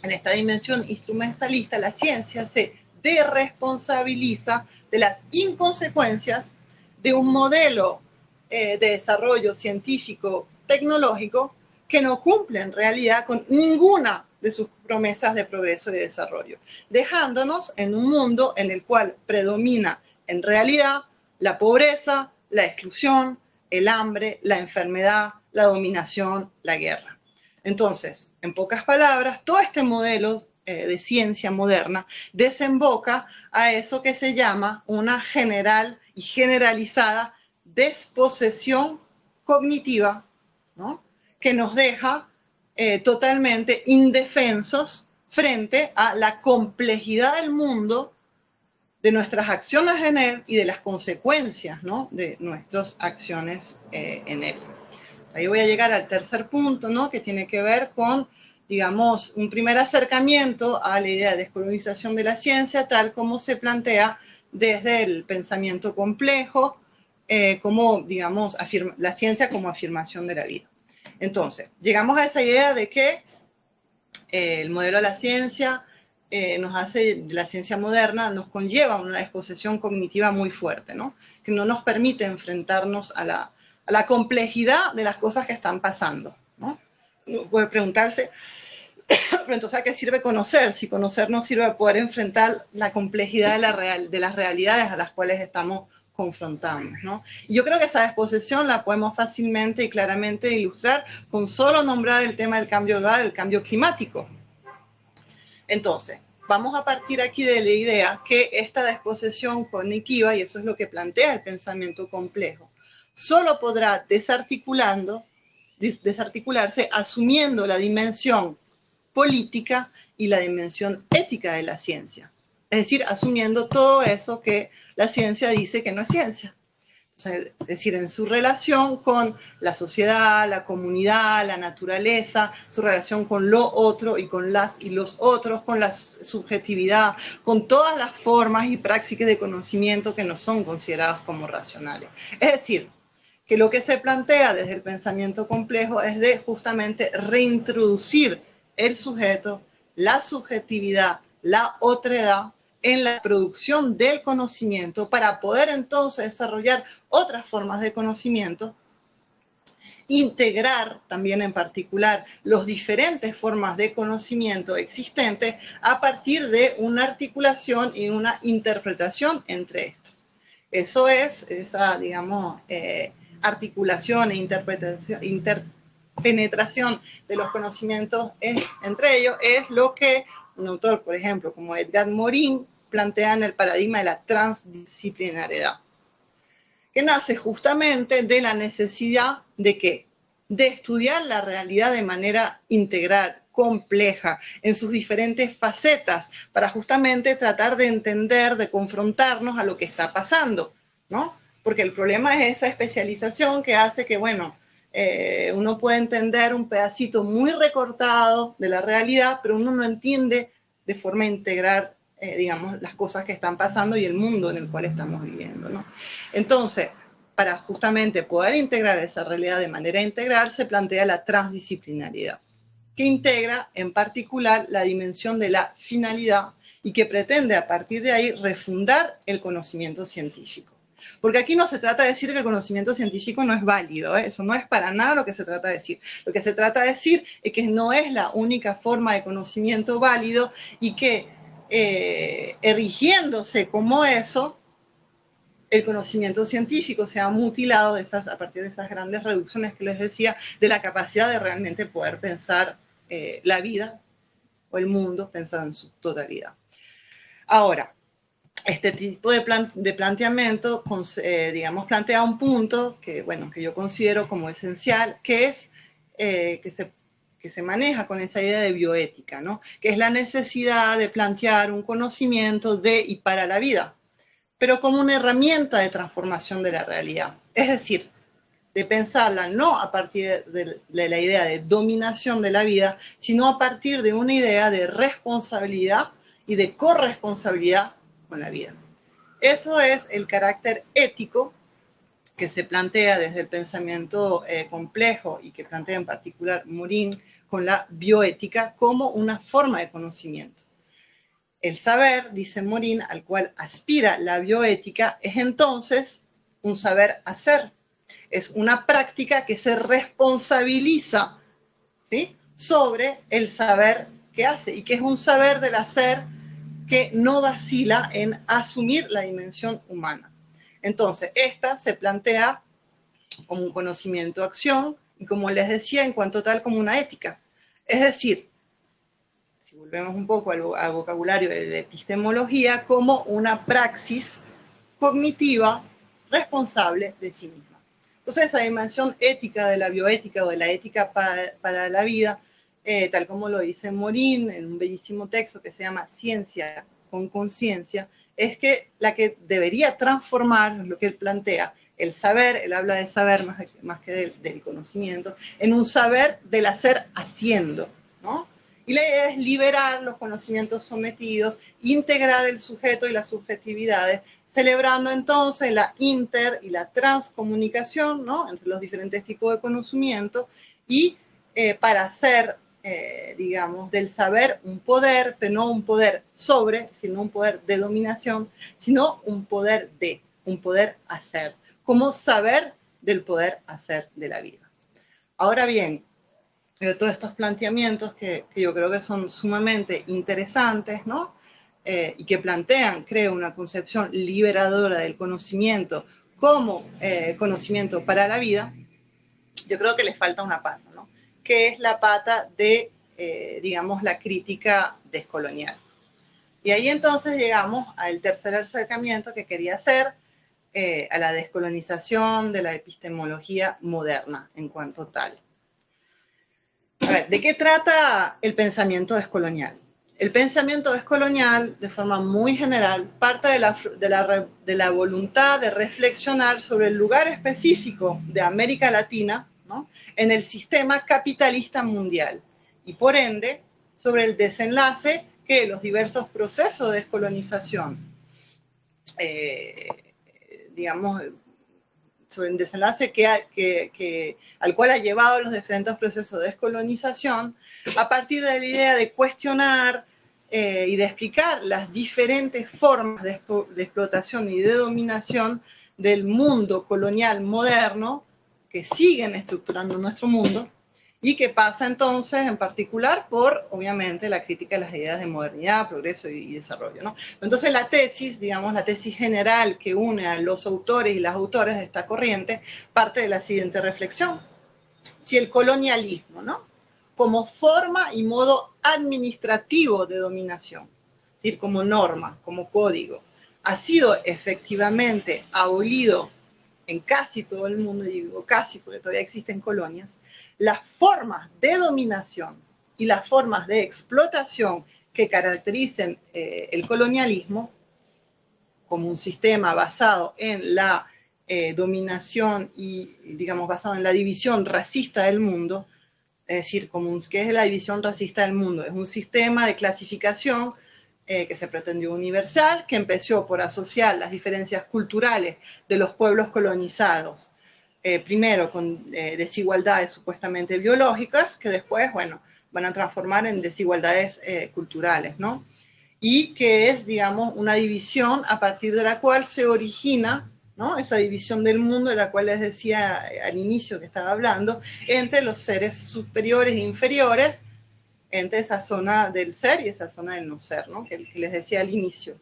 en esta dimensión instrumentalista la ciencia se derresponsabiliza de las inconsecuencias de un modelo de desarrollo científico tecnológico que no cumple en realidad con ninguna de sus promesas de progreso y de desarrollo, dejándonos en un mundo en el cual predomina en realidad la pobreza, la exclusión, el hambre, la enfermedad, la dominación, la guerra. Entonces, en pocas palabras, todo este modelo de ciencia moderna desemboca a eso que se llama una general y generalizada desposesión cognitiva, ¿no?, que nos deja totalmente indefensos frente a la complejidad del mundo, de nuestras acciones en él y de las consecuencias, ¿no?, de nuestras acciones en él. Ahí voy a llegar al tercer punto, ¿no?, que tiene que ver con digamos, un primer acercamiento a la idea de descolonización de la ciencia, tal como se plantea desde el pensamiento complejo, como, digamos, la ciencia como afirmación de la vida. Entonces, llegamos a esa idea de que el modelo de la ciencia la ciencia moderna nos conlleva una exposición cognitiva muy fuerte, ¿no? Que no nos permite enfrentarnos a la complejidad de las cosas que están pasando, ¿no? Uno puede preguntarse, pero entonces ¿a qué sirve conocer? Si conocer nos sirve para poder enfrentar la complejidad de las realidades a las cuales estamos confrontando, ¿no? Y yo creo que esa exposición la podemos fácilmente y claramente ilustrar con solo nombrar el tema del cambio global, el cambio climático. Entonces, vamos a partir aquí de la idea que esta disposición cognitiva, y eso es lo que plantea el pensamiento complejo, solo podrá desarticularse asumiendo la dimensión política y la dimensión ética de la ciencia. Es decir, asumiendo todo eso que la ciencia dice que no es ciencia. Es decir, en su relación con la sociedad, la comunidad, la naturaleza, su relación con lo otro y con las y los otros, con la subjetividad, con todas las formas y prácticas de conocimiento que no son consideradas como racionales. Es decir, que lo que se plantea desde el pensamiento complejo es de justamente reintroducir el sujeto, la subjetividad, la otredad en la producción del conocimiento para poder entonces desarrollar otras formas de conocimiento, integrar también en particular las diferentes formas de conocimiento existentes a partir de una articulación y una interpretación entre estos. Eso es esa, digamos, articulación e interpenetración de los conocimientos entre ellos es lo que un autor, por ejemplo, como Edgar Morin, plantea en el paradigma de la transdisciplinariedad, que nace justamente de la necesidad de ¿qué? De estudiar la realidad de manera integral, compleja, en sus diferentes facetas, para justamente tratar de entender, de confrontarnos a lo que está pasando, ¿no? Porque el problema es esa especialización que hace que, bueno, uno puede entender un pedacito muy recortado de la realidad, pero uno no entiende de forma integral, digamos, las cosas que están pasando y el mundo en el cual estamos viviendo, ¿no? Entonces, para justamente poder integrar esa realidad de manera integral, se plantea la transdisciplinariedad, que integra en particular la dimensión de la finalidad y que pretende a partir de ahí refundar el conocimiento científico. Porque aquí no se trata de decir que el conocimiento científico no es válido, ¿eh? Eso no es para nada lo que se trata de decir. Lo que se trata de decir es que no es la única forma de conocimiento válido y que erigiéndose como eso, el conocimiento científico se ha mutilado a partir de esas grandes reducciones que les decía, de la capacidad de realmente poder pensar la vida o el mundo pensado en su totalidad. Ahora, este tipo de planteamiento, digamos, plantea un punto que, bueno, que yo considero como esencial, que es que se maneja con esa idea de bioética, ¿no? Que es la necesidad de plantear un conocimiento de y para la vida, pero como una herramienta de transformación de la realidad. Es decir, de pensarla no a partir de la idea de dominación de la vida, sino a partir de una idea de responsabilidad y de corresponsabilidad con la vida. Eso es el carácter ético que se plantea desde el pensamiento complejo y que plantea en particular Morin con la bioética como una forma de conocimiento. El saber, dice Morin, al cual aspira la bioética, es entonces un saber hacer. Es una práctica que se responsabiliza, ¿sí?, sobre el saber que hace y que es un saber del hacer que no vacila en asumir la dimensión humana. Entonces, esta se plantea como un conocimiento-acción y, como les decía, en cuanto tal, como una ética. Es decir, si volvemos un poco al vocabulario de la epistemología, como una praxis cognitiva responsable de sí misma. Entonces, esa dimensión ética de la bioética o de la ética para la vida, tal como lo dice Morin en un bellísimo texto que se llama Ciencia con Conciencia, es que la que debería transformar, es lo que él plantea, el saber, él habla de saber más que del conocimiento, en un saber del hacer haciendo, ¿no? Y la idea es liberar los conocimientos sometidos, integrar el sujeto y las subjetividades, celebrando entonces la inter y la transcomunicación, ¿no?, entre los diferentes tipos de conocimiento, y para hacer, digamos, del saber un poder, pero no un poder sobre, sino un poder de dominación, sino un poder hacer, como saber del poder hacer de la vida. Ahora bien, todos estos planteamientos que yo creo que son sumamente interesantes, ¿no?, y que plantean, creo, una concepción liberadora del conocimiento como conocimiento para la vida, yo creo que les falta una pata, ¿no?, que es la pata de, digamos, la crítica descolonial. Y ahí entonces llegamos al tercer acercamiento que quería hacer, a la descolonización de la epistemología moderna en cuanto tal. A ver, ¿de qué trata el pensamiento descolonial? El pensamiento descolonial, de forma muy general, parte de la voluntad de reflexionar sobre el lugar específico de América Latina, ¿no?, en el sistema capitalista mundial, y por ende, sobre el desenlace que los diversos procesos de descolonización, digamos, sobre el desenlace al cual ha llevado los diferentes procesos de descolonización, a partir de la idea de cuestionar y de explicar las diferentes formas de explotación y de dominación del mundo colonial moderno que siguen estructurando nuestro mundo, y que pasa entonces en particular por, obviamente, la crítica a las ideas de modernidad, progreso y desarrollo, ¿no? Entonces la tesis, digamos, la tesis general que une a los autores y las autoras de esta corriente, parte de la siguiente reflexión. Si el colonialismo, ¿no?, como forma y modo administrativo de dominación, es decir, como norma, como código, ha sido efectivamente abolido en casi todo el mundo, y digo casi porque todavía existen colonias, las formas de dominación y las formas de explotación que caractericen el colonialismo como un sistema basado en la dominación y, digamos, basado en la división racista del mundo, es decir, ¿qué es la división racista del mundo? Es un sistema de clasificación que se pretendió universal, que empezó por asociar las diferencias culturales de los pueblos colonizados, primero con desigualdades supuestamente biológicas, que después, bueno, van a transformar en desigualdades culturales, ¿no? Y que es, digamos, una división a partir de la cual se origina, ¿no?, esa división del mundo de la cual les decía al inicio que estaba hablando, entre los seres superiores e inferiores, entre esa zona del ser y esa zona del no ser, ¿no?, que les decía al inicio.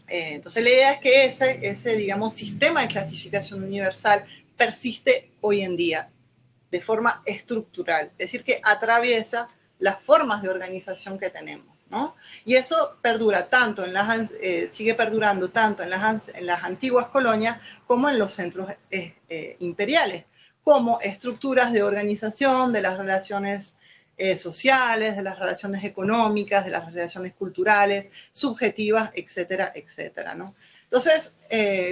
Entonces la idea es que ese, digamos, sistema de clasificación universal persiste hoy en día de forma estructural, es decir, que atraviesa las formas de organización que tenemos, ¿no? Y eso perdura tanto sigue perdurando tanto en las antiguas colonias como en los centros imperiales, como estructuras de organización de las relaciones sociales, de las relaciones económicas, de las relaciones culturales, subjetivas, etcétera, etcétera, ¿no? Entonces,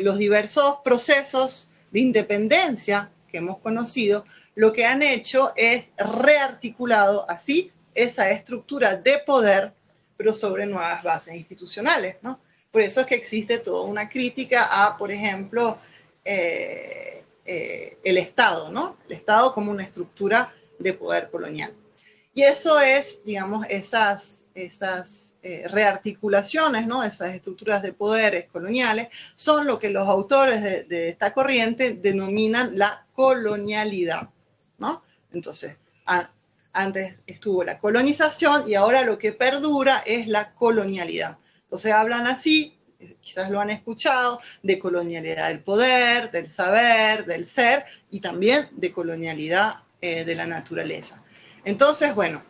los diversos procesos de independencia que hemos conocido, lo que han hecho es rearticulado así esa estructura de poder, pero sobre nuevas bases institucionales, ¿no? Por eso es que existe toda una crítica a, por ejemplo, el Estado, ¿no? El Estado como una estructura de poder colonial. Y eso es, digamos, esas rearticulaciones, ¿no?, esas estructuras de poderes coloniales, son lo que los autores de esta corriente denominan la colonialidad, ¿no? Entonces, antes estuvo la colonización y ahora lo que perdura es la colonialidad. Entonces hablan así, quizás lo han escuchado, de colonialidad del poder, del saber, del ser, y también de colonialidad de la naturaleza. Entonces, bueno,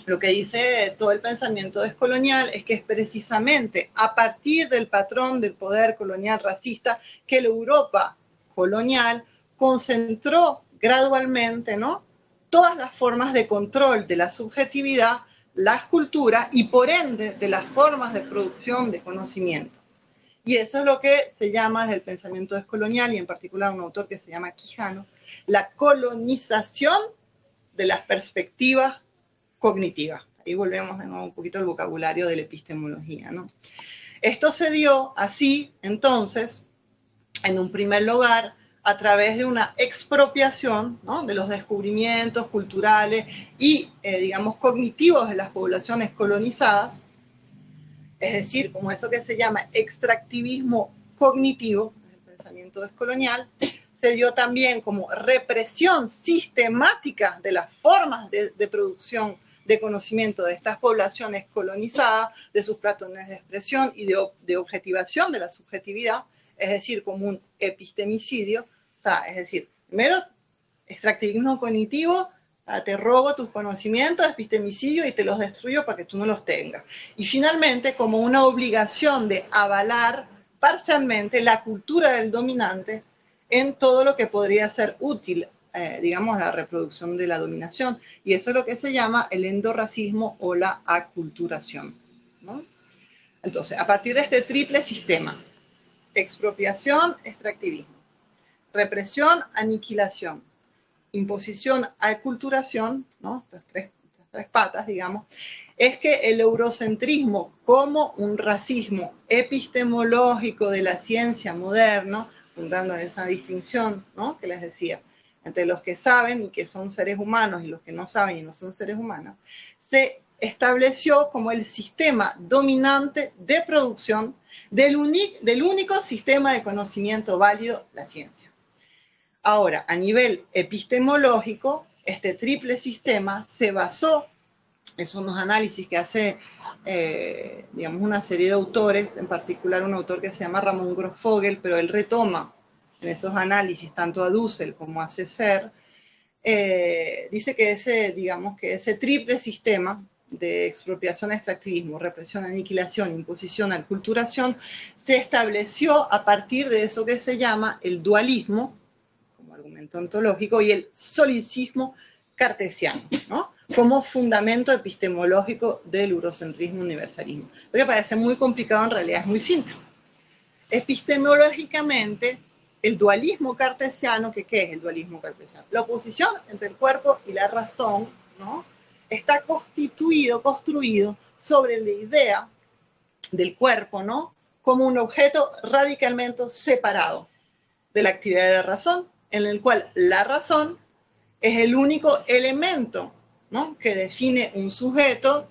lo que dice todo el pensamiento descolonial es que es precisamente a partir del patrón del poder colonial racista que la Europa colonial concentró gradualmente, ¿no?, todas las formas de control de la subjetividad, las culturas y por ende de las formas de producción de conocimiento. Y eso es lo que se llama desde el pensamiento descolonial, y en particular un autor que se llama Quijano, la colonización de las perspectivas cognitiva. Ahí volvemos de nuevo un poquito al vocabulario de la epistemología, ¿no? Esto se dio así, entonces, en un primer lugar, a través de una expropiación, ¿no?, de los descubrimientos culturales y, digamos, cognitivos de las poblaciones colonizadas, es decir, como eso que se llama extractivismo cognitivo, el pensamiento descolonial, se dio también como represión sistemática de las formas de producción de conocimiento de estas poblaciones colonizadas, de sus patrones de expresión y de objetivación de la subjetividad, es decir, como un epistemicidio. O sea, es decir, primero, extractivismo cognitivo, te robo tus conocimientos, epistemicidio, y te los destruyo para que tú no los tengas. Y finalmente, como una obligación de avalar parcialmente la cultura del dominante en todo lo que podría ser útil, digamos, a la reproducción de la dominación. Y eso es lo que se llama el endorracismo o la aculturación, ¿no? Entonces, a partir de este triple sistema, expropiación, extractivismo, represión, aniquilación, imposición, aculturación, ¿no?, estas tres patas, digamos, es que el eurocentrismo como un racismo epistemológico de la ciencia moderna, dando esa distinción, ¿no?, que les decía, entre los que saben y que son seres humanos y los que no saben y no son seres humanos, se estableció como el sistema dominante de producción del único sistema de conocimiento válido, la ciencia. Ahora, a nivel epistemológico, este triple sistema se basó en unos análisis que hace, digamos, una serie de autores, en particular un autor que se llama Ramón Grosfogel, pero él retoma en esos análisis tanto a Dussel como a Césaire, dice que ese triple sistema de expropiación, extractivismo, represión, aniquilación, imposición, aculturación, se estableció a partir de eso que se llama el dualismo, como argumento ontológico, y el solicismo cartesiano, ¿no?, como fundamento epistemológico del eurocentrismo universalismo. Lo que parece muy complicado, en realidad es muy simple. Epistemológicamente, el dualismo cartesiano, ¿qué es el dualismo cartesiano? La oposición entre el cuerpo y la razón, ¿no?, está construido sobre la idea del cuerpo, ¿no?, como un objeto radicalmente separado de la actividad de la razón, en el cual la razón es el único elemento, ¿no?, que define un sujeto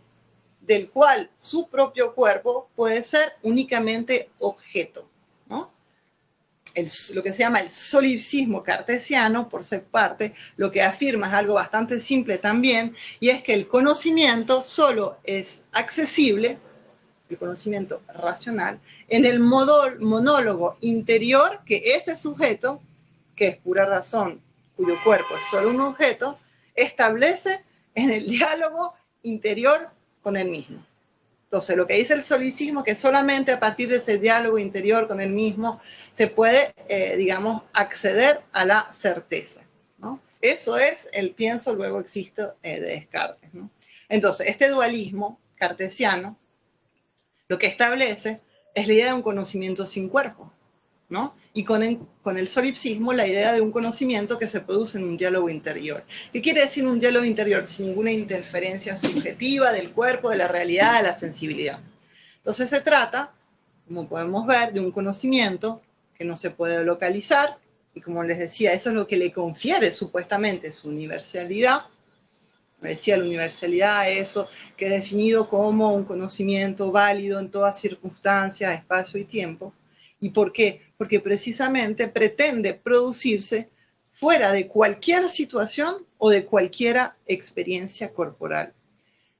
del cual su propio cuerpo puede ser únicamente objeto, ¿no? Lo que se llama el solipsismo cartesiano, por ser parte, lo que afirma es algo bastante simple también, y es que el conocimiento solo es accesible, el conocimiento racional, en el monólogo interior que ese sujeto, que es pura razón, cuyo cuerpo es solo un objeto, establece en el diálogo interior con él mismo. Entonces, lo que dice el solicismo es que solamente a partir de ese diálogo interior con él mismo se puede, digamos, acceder a la certeza, ¿no? Eso es el pienso, luego existo de Descartes, ¿no? Entonces, este dualismo cartesiano lo que establece es la idea de un conocimiento sin cuerpo, ¿no? Y con el solipsismo, la idea de un conocimiento que se produce en un diálogo interior. ¿Qué quiere decir un diálogo interior? Sin ninguna interferencia subjetiva del cuerpo, de la realidad, de la sensibilidad. Entonces se trata, como podemos ver, de un conocimiento que no se puede localizar, y como les decía, eso es lo que le confiere supuestamente su universalidad. Me decía, la universalidad es eso que es definido como un conocimiento válido en todas circunstancias, espacio y tiempo. ¿Y por qué? Porque precisamente pretende producirse fuera de cualquier situación o de cualquier experiencia corporal.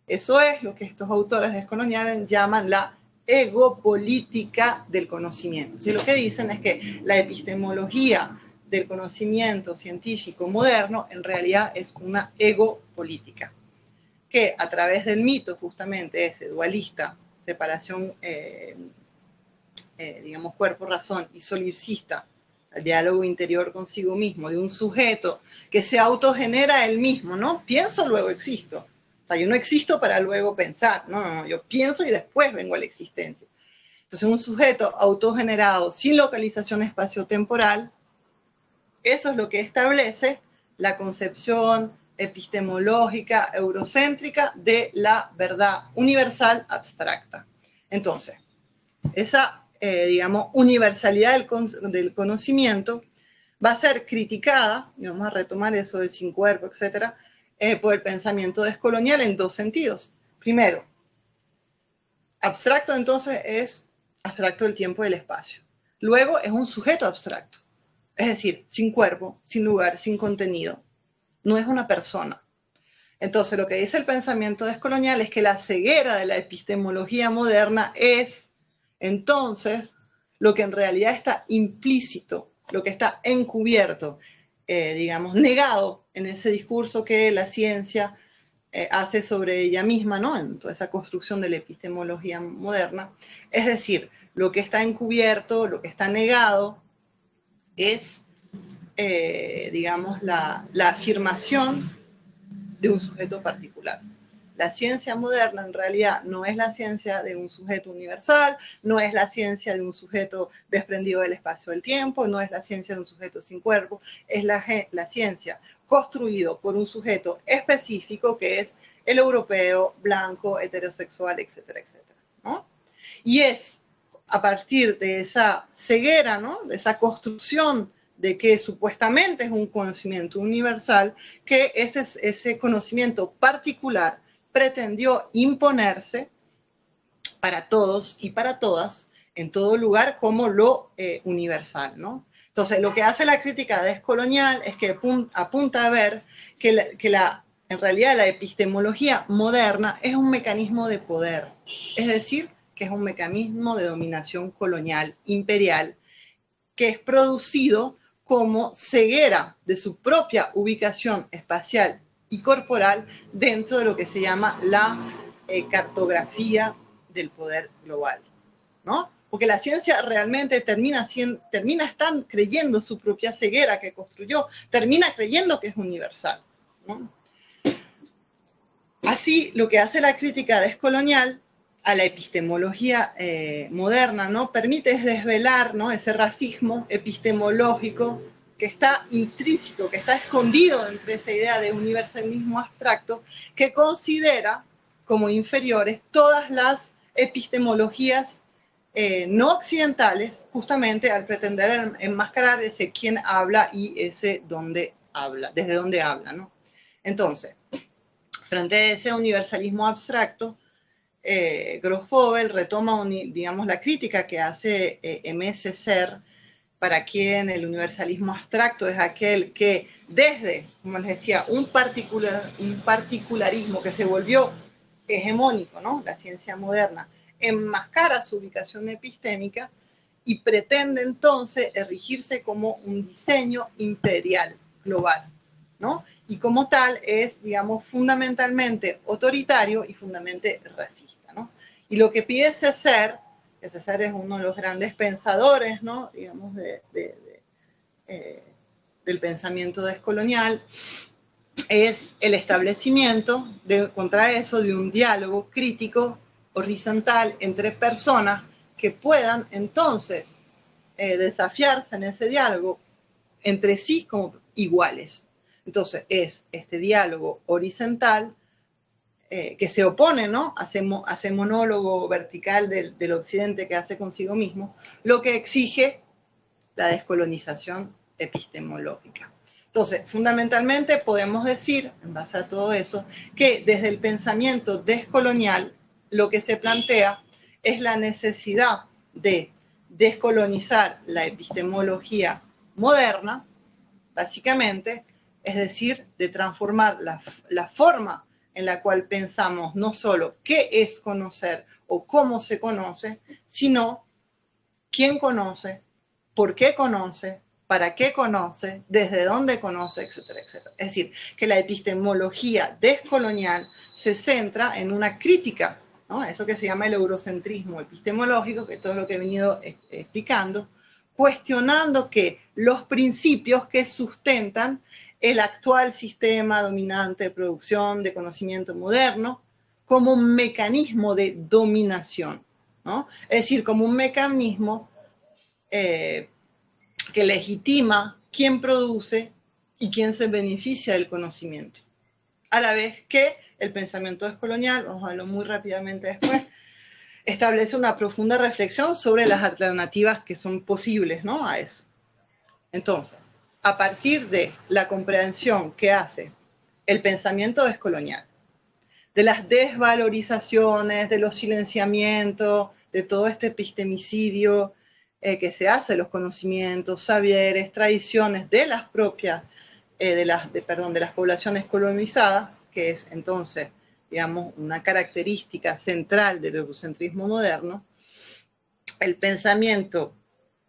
Eso es lo que estos autores descoloniales llaman la egopolítica del conocimiento. Lo que dicen es que la epistemología del conocimiento científico moderno en realidad es una egopolítica, que a través del mito justamente ese dualista, separación, digamos, cuerpo-razón, y solipsista, el diálogo interior consigo mismo, de un sujeto que se autogenera él mismo, ¿no? Pienso, luego existo. O sea, yo no existo para luego pensar, no, yo pienso y después vengo a la existencia. Entonces, un sujeto autogenerado, sin localización espacio-temporal, eso es lo que establece la concepción epistemológica eurocéntrica de la verdad universal abstracta. Entonces, esa, digamos, universalidad del conocimiento va a ser criticada, y vamos a retomar eso del sin cuerpo, etcétera, por el pensamiento descolonial en dos sentidos. Primero, abstracto entonces es abstracto del tiempo y del espacio. Luego es un sujeto abstracto, es decir, sin cuerpo, sin lugar, sin contenido. No es una persona. Entonces, lo que dice el pensamiento descolonial es que la ceguera de la epistemología moderna es, entonces, lo que en realidad está implícito, lo que está encubierto, digamos, negado en ese discurso que la ciencia hace sobre ella misma, ¿no? En toda esa construcción de la epistemología moderna. Es decir, lo que está encubierto, lo que está negado, es, digamos, la afirmación de un sujeto particular. La ciencia moderna en realidad no es la ciencia de un sujeto universal, no es la ciencia de un sujeto desprendido del espacio del tiempo, no es la ciencia de un sujeto sin cuerpo, es la ciencia construido por un sujeto específico que es el europeo, blanco, heterosexual, etcétera, etcétera, ¿no? Y es a partir de esa ceguera, ¿no? De esa construcción de que supuestamente es un conocimiento universal, que ese conocimiento particular pretendió imponerse para todos y para todas, en todo lugar, como lo universal, ¿no? Entonces, lo que hace la crítica descolonial es que apunta a ver que en realidad la epistemología moderna es un mecanismo de poder, es decir, que es un mecanismo de dominación colonial, imperial, que es producido como ceguera de su propia ubicación espacial y corporal dentro de lo que se llama la cartografía del poder global, ¿no? Porque la ciencia realmente termina creyendo su propia ceguera que construyó, termina creyendo que es universal, ¿no? Así, lo que hace la crítica descolonial a la epistemología moderna, ¿no? Permite desvelar, ¿no? Ese racismo epistemológico que está intrínseco, que está escondido entre esa idea de universalismo abstracto, que considera como inferiores todas las epistemologías no occidentales, justamente al pretender enmascarar ese quién habla y ese dónde habla, desde dónde habla, ¿no? Entonces, frente a ese universalismo abstracto, Grossfogel retoma, digamos, la crítica que hace Aimé Césaire, para quien el universalismo abstracto es aquel que desde, como les decía, un particularismo que se volvió hegemónico, ¿no? La ciencia moderna enmascara su ubicación epistémica y pretende entonces erigirse como un diseño imperial global, ¿no? Y como tal es, digamos, fundamentalmente autoritario y fundamentalmente racista, ¿no? Y lo que pide Césaire, que Césaire es uno de los grandes pensadores, ¿no? Digamos, del pensamiento descolonial, es el establecimiento, contra eso, de un diálogo crítico, horizontal, entre personas que puedan entonces desafiarse en ese diálogo entre sí como iguales. Entonces es este diálogo horizontal que se opone, ¿no? a ese monólogo vertical del occidente que hace consigo mismo, lo que exige la descolonización epistemológica. Entonces, fundamentalmente podemos decir, en base a todo eso, que desde el pensamiento descolonial lo que se plantea es la necesidad de descolonizar la epistemología moderna, básicamente, es decir, de transformar la forma en la cual pensamos no solo qué es conocer o cómo se conoce, sino quién conoce, por qué conoce, para qué conoce, desde dónde conoce, etcétera, etcétera. Es decir, que la epistemología descolonial se centra en una crítica, ¿no? Eso que se llama el eurocentrismo epistemológico, que es todo lo que he venido explicando, cuestionando que los principios que sustentan el actual sistema dominante de producción de conocimiento moderno como un mecanismo de dominación, ¿no? Es decir, como un mecanismo que legitima quién produce y quién se beneficia del conocimiento, a la vez que el pensamiento descolonial, vamos a verlo muy rápidamente después, establece una profunda reflexión sobre las alternativas que son posibles, ¿no?, a eso. Entonces, a partir de la comprensión que hace el pensamiento descolonial, de las desvalorizaciones, de los silenciamientos, de todo este epistemicidio que se hace de los conocimientos, saberes, tradiciones de las propias, de las poblaciones colonizadas, que es entonces, digamos, una característica central del eurocentrismo moderno, el pensamiento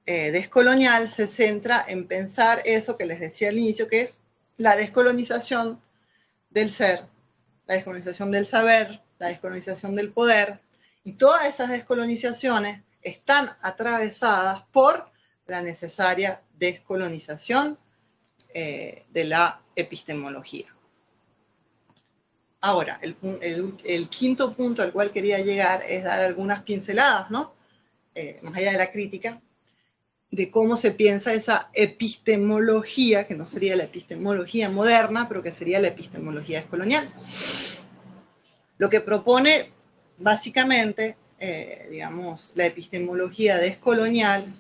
descolonial se centra en pensar eso que les decía al inicio, que es la descolonización del ser, la descolonización del saber, la descolonización del poder, y todas esas descolonizaciones están atravesadas por la necesaria descolonización de la epistemología. Ahora, el quinto punto al cual quería llegar es dar algunas pinceladas, ¿no?, más allá de la crítica, de cómo se piensa esa epistemología, que no sería la epistemología moderna, pero que sería la epistemología descolonial. Lo que propone, básicamente, digamos, la epistemología descolonial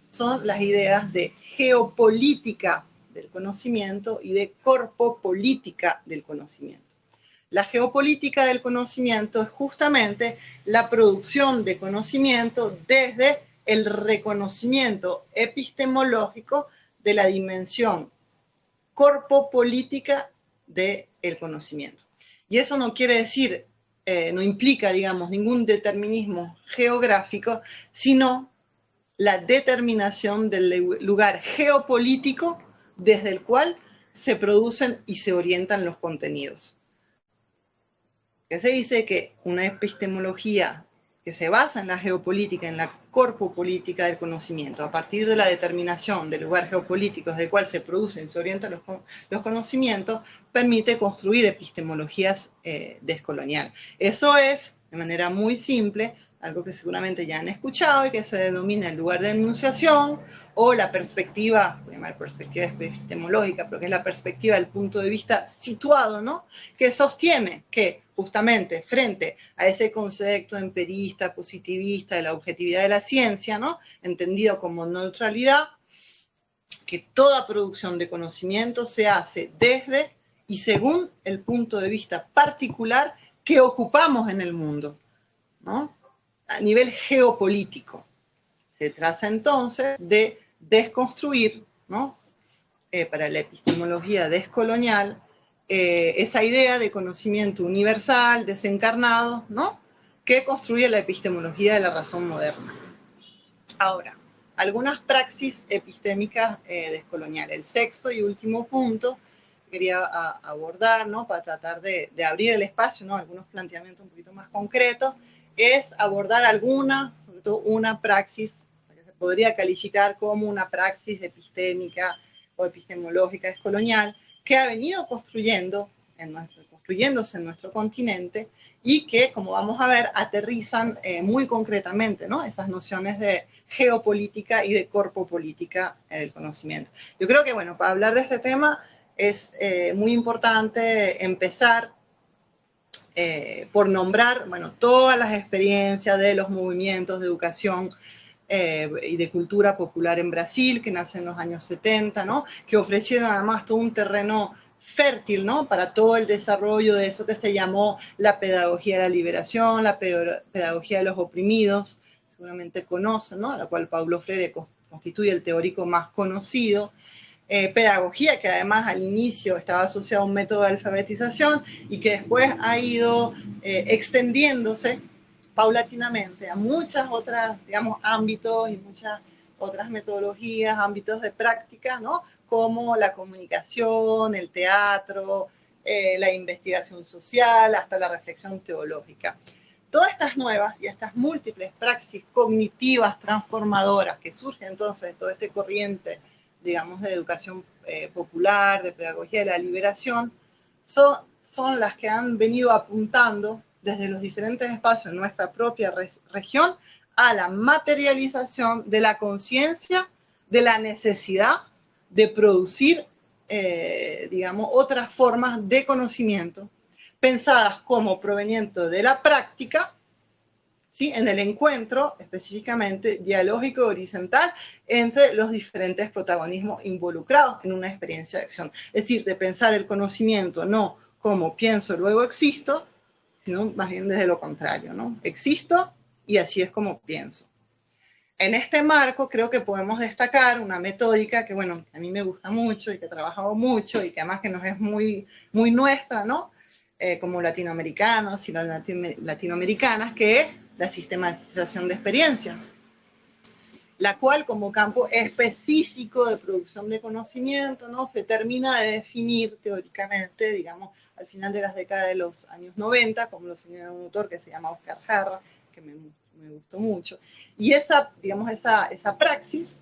son las ideas de geopolítica del conocimiento y de corpopolítica del conocimiento. La geopolítica del conocimiento es justamente la producción de conocimiento desde el reconocimiento epistemológico de la dimensión corpopolítica del conocimiento. Y eso no quiere decir, no implica, digamos, ningún determinismo geográfico, sino la determinación del lugar geopolítico desde el cual se producen y se orientan los contenidos. Que se dice que una epistemología que se basa en la geopolítica, en la corpopolítica del conocimiento, a partir de la determinación del lugar geopolítico desde el cual se producen y se orientan los conocimientos, permite construir epistemologías descoloniales. Eso es, de manera muy simple, algo que seguramente ya han escuchado y que se denomina el lugar de enunciación o la perspectiva, se puede llamar perspectiva epistemológica, pero que es la perspectiva del punto de vista situado, ¿no?, que sostiene que justamente frente a ese concepto empirista, positivista de la objetividad de la ciencia, ¿no?, entendido como neutralidad, que toda producción de conocimiento se hace desde y según el punto de vista particular que ocupamos en el mundo, ¿no?, a nivel geopolítico. Se trata entonces de desconstruir, ¿no?, para la epistemología descolonial, esa idea de conocimiento universal, desencarnado, ¿no?, que construye la epistemología de la razón moderna. Ahora, algunas praxis epistémicas descoloniales. El sexto y último punto que quería abordar, ¿no?, para tratar de abrir el espacio, ¿no?, algunos planteamientos un poquito más concretos, es abordar alguna, sobre todo una praxis que se podría calificar como una praxis epistémica o epistemológica descolonial que ha venido construyéndose en nuestro continente y que, como vamos a ver, aterrizan muy concretamente, ¿no?, esas nociones de geopolítica y de corpopolítica en el conocimiento. Yo creo que, bueno, para hablar de este tema es muy importante empezar por nombrar, bueno, todas las experiencias de los movimientos de educación y de cultura popular en Brasil, que nacen en los años 70, ¿no?, que ofrecieron además todo un terreno fértil, ¿no?, para todo el desarrollo de eso que se llamó la pedagogía de la liberación, la pedagogía de los oprimidos, seguramente conocen, ¿no?, a la cual Paulo Freire constituye el teórico más conocido. Pedagogía que además al inicio estaba asociada a un método de alfabetización y que después ha ido extendiéndose paulatinamente a muchas otras, digamos, ámbitos y muchas otras metodologías, ámbitos de práctica, ¿no?, como la comunicación, el teatro, la investigación social, hasta la reflexión teológica. Todas estas nuevas y estas múltiples praxis cognitivas transformadoras que surgen entonces de todo este corriente, digamos, de educación popular, de pedagogía de la liberación, son las que han venido apuntando desde los diferentes espacios en nuestra propia región a la materialización de la conciencia de la necesidad de producir digamos, otras formas de conocimiento, pensadas como provenientes de la práctica, ¿sí? En el encuentro específicamente dialógico horizontal entre los diferentes protagonismos involucrados en una experiencia de acción. Es decir, de pensar el conocimiento no como pienso, luego existo, sino más bien desde lo contrario, ¿no? Existo y así es como pienso. En este marco creo que podemos destacar una metódica que, bueno, a mí me gusta mucho y que he trabajado mucho y que además que nos es muy, muy nuestra, ¿no? Como latinoamericanos y latinoamericanas, que es la sistematización de experiencias, la cual como campo específico de producción de conocimiento, ¿no? Se termina de definir teóricamente, digamos, al final de las décadas de los años 90, como lo señala un autor que se llama Oscar Harra, que me gustó mucho. Y esa, digamos, esa praxis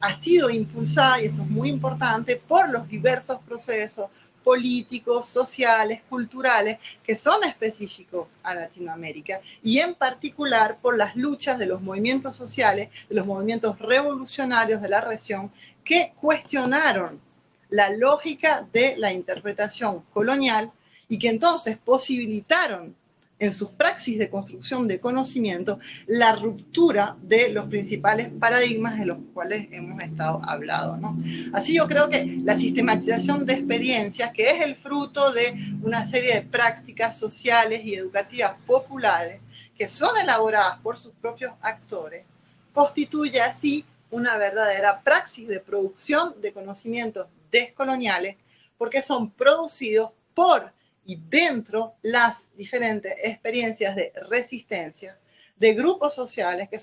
ha sido impulsada, y eso es muy importante, por los diversos procesos políticos, sociales, culturales, que son específicos a Latinoamérica, y en particular por las luchas de los movimientos sociales, de los movimientos revolucionarios de la región, que cuestionaron la lógica de la interpretación colonial y que entonces posibilitaron en sus praxis de construcción de conocimiento la ruptura de los principales paradigmas de los cuales hemos estado hablando, ¿no? Así yo creo que la sistematización de experiencias, que es el fruto de una serie de prácticas sociales y educativas populares que son elaboradas por sus propios actores, constituye así una verdadera praxis de producción de conocimientos descoloniales, porque son producidos por y dentro las diferentes experiencias de resistencia de grupos sociales que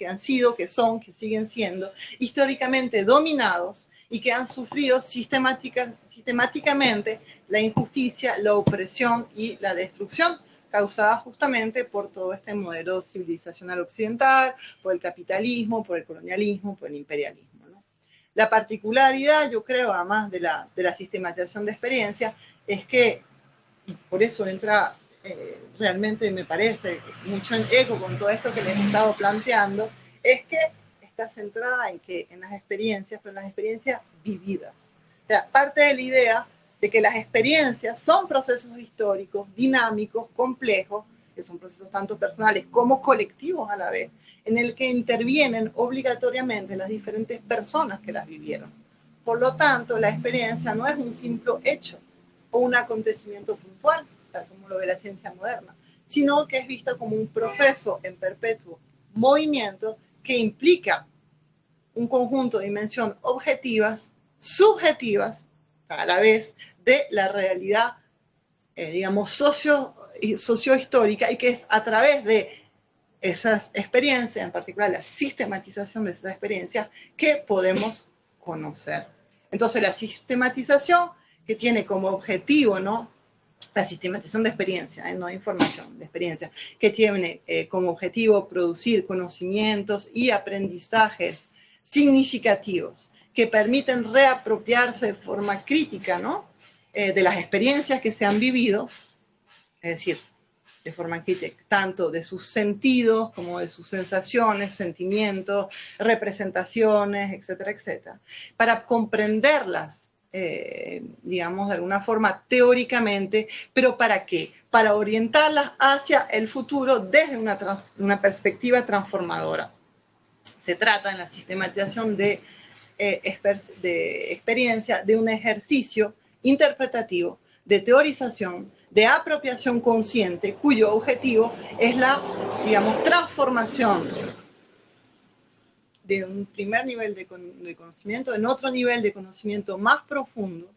han sido, que son, que siguen siendo históricamente dominados y que han sufrido sistemáticamente la injusticia, la opresión y la destrucción causada justamente por todo este modelo civilizacional occidental, por el capitalismo, por el colonialismo, por el imperialismo, ¿no? La particularidad, yo creo, además de la sistematización de experiencias, es que, y por eso entra realmente, me parece, mucho en eco con todo esto que les he estado planteando, es que está centrada en las experiencias, pero en las experiencias vividas. O sea, parte de la idea de que las experiencias son procesos históricos, dinámicos, complejos, que son procesos tanto personales como colectivos a la vez, en el que intervienen obligatoriamente las diferentes personas que las vivieron. Por lo tanto, la experiencia no es un simple hecho o un acontecimiento puntual, tal como lo ve la ciencia moderna, sino que es visto como un proceso en perpetuo movimiento que implica un conjunto de dimensiones objetivas, subjetivas, a la vez, de la realidad, digamos, sociohistórica, y que es a través de esas experiencias, en particular la sistematización de esas experiencias, que podemos conocer. Entonces, la sistematización, que tiene como objetivo, ¿no?, la sistematización de experiencia, no de información, de experiencia, que tiene como objetivo producir conocimientos y aprendizajes significativos que permiten reapropiarse de forma crítica, ¿no?, de las experiencias que se han vivido, es decir, de forma crítica, tanto de sus sentidos como de sus sensaciones, sentimientos, representaciones, etcétera, etcétera, para comprenderlas, digamos, de alguna forma teóricamente, pero ¿para qué? Para orientarlas hacia el futuro desde una perspectiva transformadora. Se trata en la sistematización de experiencia de un ejercicio interpretativo de teorización, de apropiación consciente, cuyo objetivo es la, digamos, transformación de un primer nivel de conocimiento en otro nivel de conocimiento más profundo,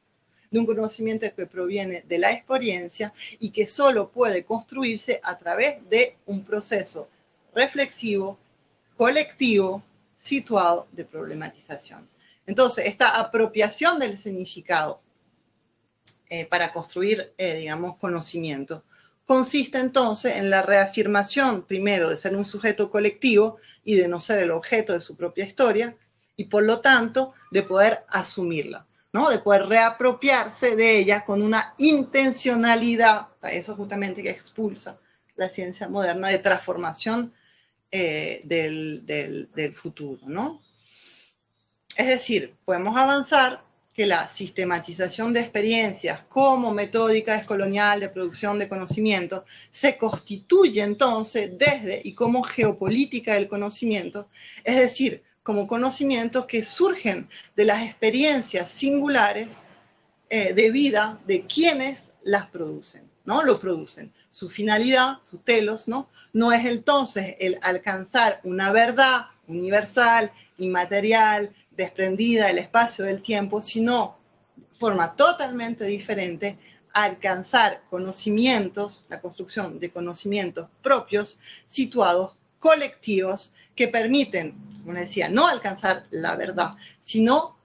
de un conocimiento que proviene de la experiencia y que solo puede construirse a través de un proceso reflexivo, colectivo, situado de problematización. Entonces, esta apropiación del significado para construir, digamos, conocimiento, consiste entonces en la reafirmación, primero, de ser un sujeto colectivo y de no ser el objeto de su propia historia, y por lo tanto, de poder asumirla, ¿no?, de poder reapropiarse de ella con una intencionalidad, eso justamente que expulsa la ciencia moderna, de transformación del futuro, ¿no? Es decir, podemos avanzar que la sistematización de experiencias como metódica descolonial de producción de conocimiento se constituye entonces desde y como geopolítica del conocimiento, es decir, como conocimientos que surgen de las experiencias singulares de vida de quienes las producen, ¿no? Lo producen. Su finalidad, su telos, ¿no? No es entonces el alcanzar una verdad universal, inmaterial, desprendida del espacio del tiempo, sino de forma totalmente diferente, alcanzar conocimientos, la construcción de conocimientos propios, situados, colectivos, que permiten, como decía, no alcanzar la verdad, sino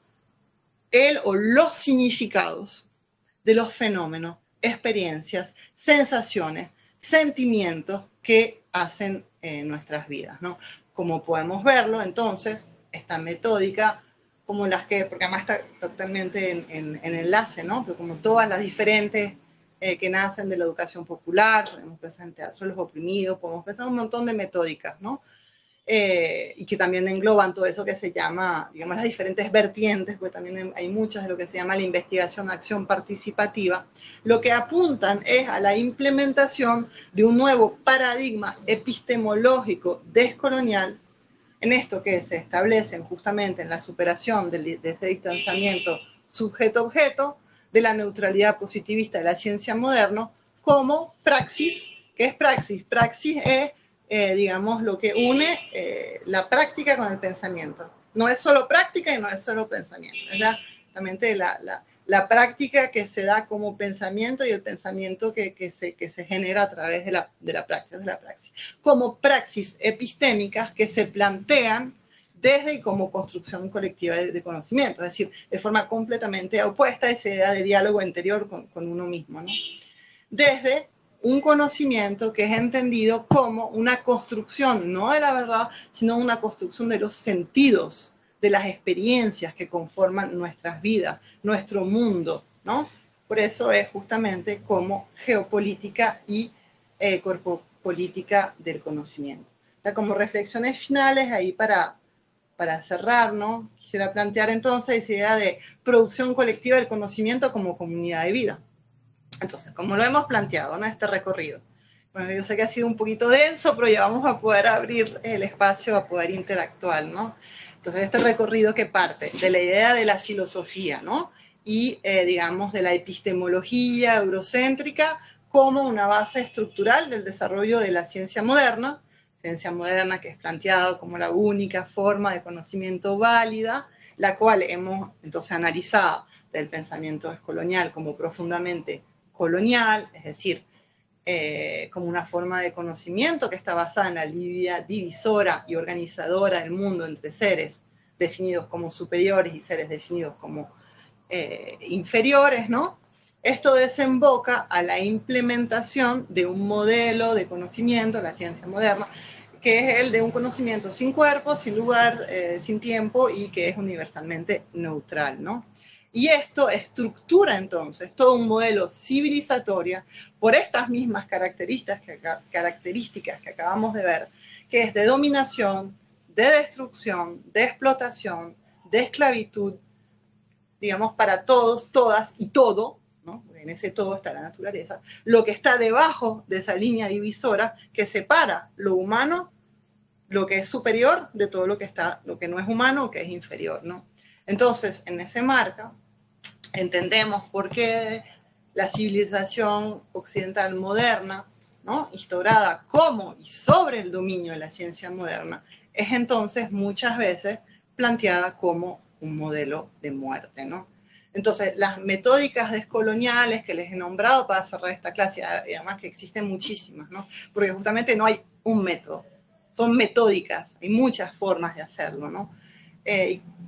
el o los significados de los fenómenos, experiencias, sensaciones, sentimientos que hacen nuestras vidas, ¿no? Como podemos verlo, entonces, esta metódica, como las que, porque además está totalmente en enlace, ¿no? Pero como todas las diferentes que nacen de la educación popular, podemos pensar en teatro de los oprimidos, podemos pensar en un montón de metódicas, ¿no? Y que también engloban todo eso que se llama, digamos, las diferentes vertientes, porque también hay muchas de lo que se llama la investigación, acción participativa, lo que apuntan es a la implementación de un nuevo paradigma epistemológico descolonial, en esto que se establecen justamente en la superación de ese distanciamiento sujeto-objeto, de la neutralidad positivista de la ciencia moderna, como praxis. ¿Qué es praxis? Praxis es digamos, lo que une la práctica con el pensamiento. No es solo práctica y no es solo pensamiento. Es realmente la práctica que se da como pensamiento y el pensamiento que se genera a través de la praxis, como praxis epistémicas que se plantean desde y como construcción colectiva de conocimiento, es decir, de forma completamente opuesta a esa idea de diálogo interior con uno mismo, ¿no? Desde un conocimiento que es entendido como una construcción, no de la verdad, sino una construcción de los sentidos, de las experiencias que conforman nuestras vidas, nuestro mundo, ¿no? Por eso es justamente como geopolítica y corpopolítica del conocimiento. O sea, como reflexiones finales ahí para cerrar, ¿no? Quisiera plantear entonces esa idea de producción colectiva del conocimiento como comunidad de vida. Entonces, como lo hemos planteado en este recorrido, bueno, yo sé que ha sido un poquito denso, pero ya vamos a poder abrir el espacio a poder interactuar, ¿no? Entonces, este recorrido que parte de la idea de la filosofía, ¿no? Y, digamos, de la epistemología eurocéntrica como una base estructural del desarrollo de la ciencia moderna que es planteado como la única forma de conocimiento válida, la cual hemos entonces analizado del pensamiento descolonial como profundamente colonial, es decir, como una forma de conocimiento que está basada en la línea divisora y organizadora del mundo entre seres definidos como superiores y seres definidos como inferiores, ¿no? Esto desemboca a la implementación de un modelo de conocimiento, la ciencia moderna, que es el de un conocimiento sin cuerpo, sin lugar, sin tiempo y que es universalmente neutral, ¿no? Y esto estructura entonces todo un modelo civilizatorio por estas mismas características que acabamos de ver, que es de dominación, de destrucción, de explotación, de esclavitud, digamos, para todos, todas y todo, ¿no? En ese todo está la naturaleza, lo que está debajo de esa línea divisora que separa lo humano, lo que es superior, de todo lo que no es humano o que es inferior, ¿no? Entonces, en ese marco, entendemos por qué la civilización occidental moderna, ¿no? Instaurada como y sobre el dominio de la ciencia moderna, es entonces muchas veces planteada como un modelo de muerte, ¿no? Entonces, las metódicas descoloniales que les he nombrado para cerrar esta clase, y además que existen muchísimas, ¿no? Porque justamente no hay un método, son metódicas, hay muchas formas de hacerlo, ¿no?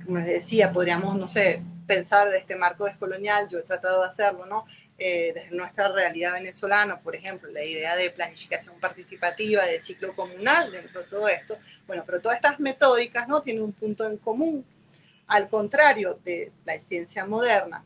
Como les decía, podríamos, no sé, pensar de este marco descolonial, yo he tratado de hacerlo, ¿no? Desde nuestra realidad venezolana, por ejemplo, la idea de planificación participativa, de ciclo comunal dentro de todo esto. Bueno, pero todas estas metódicas, ¿no? Tienen un punto en común, al contrario de la ciencia moderna,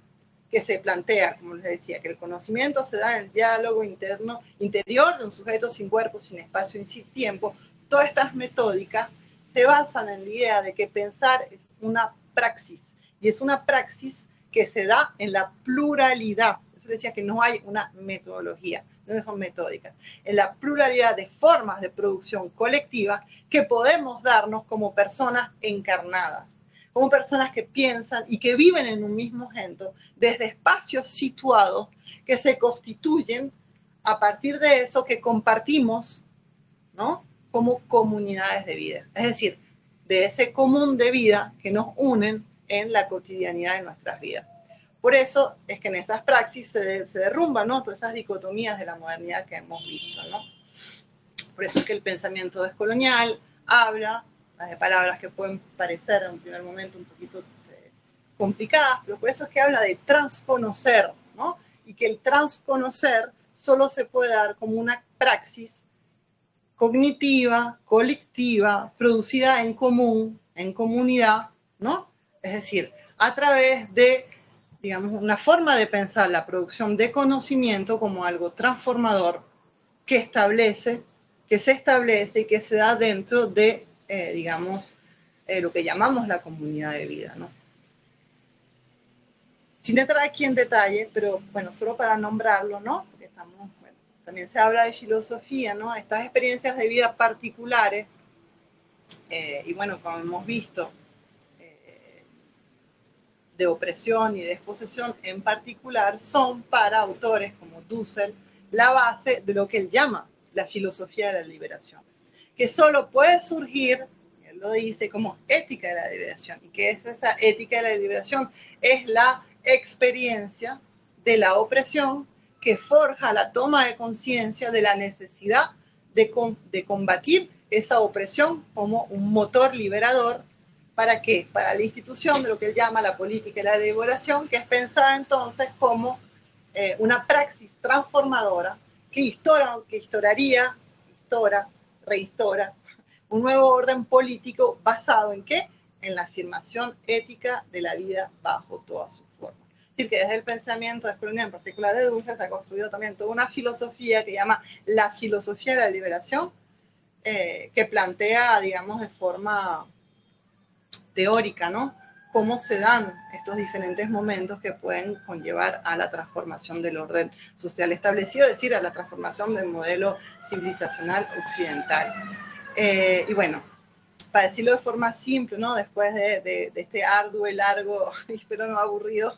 que se plantea, como les decía, que el conocimiento se da en el diálogo interior de un sujeto sin cuerpo, sin espacio y sin tiempo. Todas estas metódicas se basan en la idea de que pensar es una praxis. Y es una praxis que se da en la pluralidad. Eso decía que no hay una metodología, no son metódicas. En la pluralidad de formas de producción colectiva que podemos darnos como personas encarnadas, como personas que piensan y que viven en un mismo género, desde espacios situados que se constituyen a partir de eso que compartimos, ¿no?, como comunidades de vida. Es decir, de ese común de vida que nos unen en la cotidianidad de nuestras vidas. Por eso es que en esas praxis se derrumban, ¿no?, todas esas dicotomías de la modernidad que hemos visto, ¿no? Por eso es que el pensamiento descolonial habla de palabras que pueden parecer en un primer momento un poquito complicadas, pero por eso es que habla de transconocer, ¿no? Y que el transconocer solo se puede dar como una praxis cognitiva, colectiva, producida en común, en comunidad, ¿no? Es decir, a través de, digamos, una forma de pensar la producción de conocimiento como algo transformador que se establece y que se da dentro de, digamos, lo que llamamos la comunidad de vida, ¿no? Sin entrar aquí en detalle, pero bueno, solo para nombrarlo, ¿no? Porque estamos, bueno, también se habla de filosofía, ¿no? Estas experiencias de vida particulares, y bueno, como hemos visto, de opresión y de desposesión en particular, son para autores como Dussel la base de lo que él llama la filosofía de la liberación, que solo puede surgir, él lo dice, como ética de la liberación. ¿Y qué es esa ética de la liberación? Es la experiencia de la opresión que forja la toma de conciencia de la necesidad de combatir esa opresión como un motor liberador. ¿Para qué? Para la institución de lo que él llama la política de la liberación, que es pensada entonces como una praxis transformadora que rehistora un nuevo orden político basado en ¿qué? En la afirmación ética de la vida bajo todas sus formas. Es decir, que desde el pensamiento descolonial, en particular de Dussel, se ha construido también toda una filosofía que llama la filosofía de la liberación, que plantea, digamos, de forma teórica, ¿no?, cómo se dan estos diferentes momentos que pueden conllevar a la transformación del orden social establecido, es decir, a la transformación del modelo civilizacional occidental. Y bueno, para decirlo de forma simple, ¿no?, después de este arduo y largo, espero no aburrido,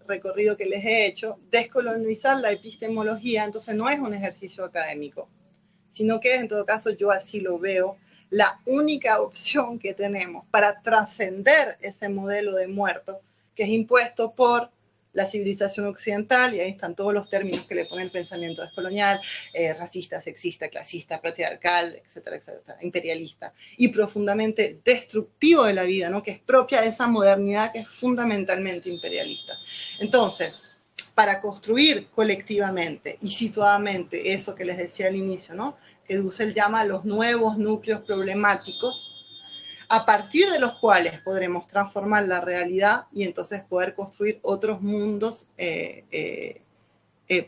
recorrido que les he hecho, descolonizar la epistemología, entonces no es un ejercicio académico, sino que es, en todo caso, yo así lo veo, la única opción que tenemos para trascender ese modelo de muerto que es impuesto por la civilización occidental, y ahí están todos los términos que le pone el pensamiento descolonial, racista, sexista, clasista, patriarcal, etcétera, etcétera, imperialista, y profundamente destructivo de la vida, ¿no?, que es propia de esa modernidad que es fundamentalmente imperialista. Entonces, para construir colectivamente y situadamente eso que les decía al inicio, ¿no?, que Dussel llama los nuevos núcleos problemáticos, a partir de los cuales podremos transformar la realidad y entonces poder construir otros mundos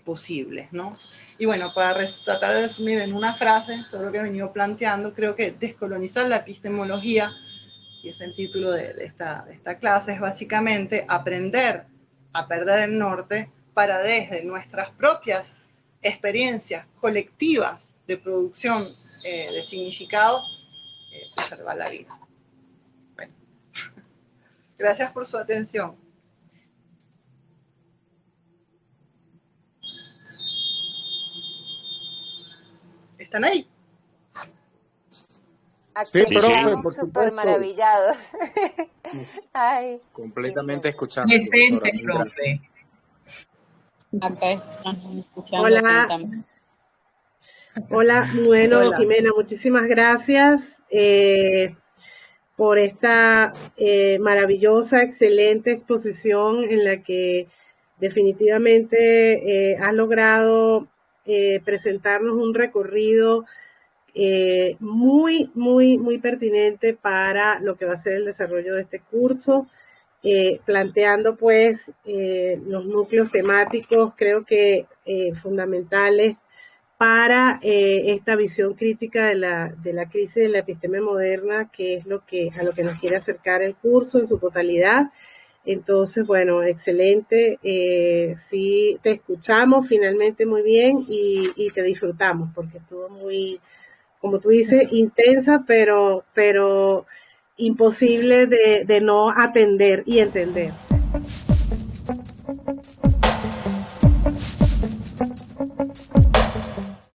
posibles, ¿no? Y bueno, para tratar de resumir en una frase todo lo que he venido planteando, creo que descolonizar la epistemología, y es el título de esta clase, es básicamente aprender a perder el norte para desde nuestras propias experiencias colectivas de producción de significado preservar la vida. Bueno, gracias por su atención. ¿Están ahí? Aquí Sí, profe, estamos por súper supuesto. maravillados. Ay, Completamente escuchando. Presente, profesora, gracias. profe. Acá estamos escuchando Hola. atentamente. Hola, bueno, Hola. Jimena, muchísimas gracias por esta maravillosa, excelente exposición en la que definitivamente has logrado presentarnos un recorrido muy, muy, muy pertinente para lo que va a ser el desarrollo de este curso, planteando pues los núcleos temáticos, creo que fundamentales para esta visión crítica de la crisis de la episteme moderna, que es a lo que nos quiere acercar el curso en su totalidad. Entonces, bueno, excelente. Sí, te escuchamos finalmente muy bien y te disfrutamos porque estuvo muy, como tú dices, intensa, pero imposible de no atender y entender.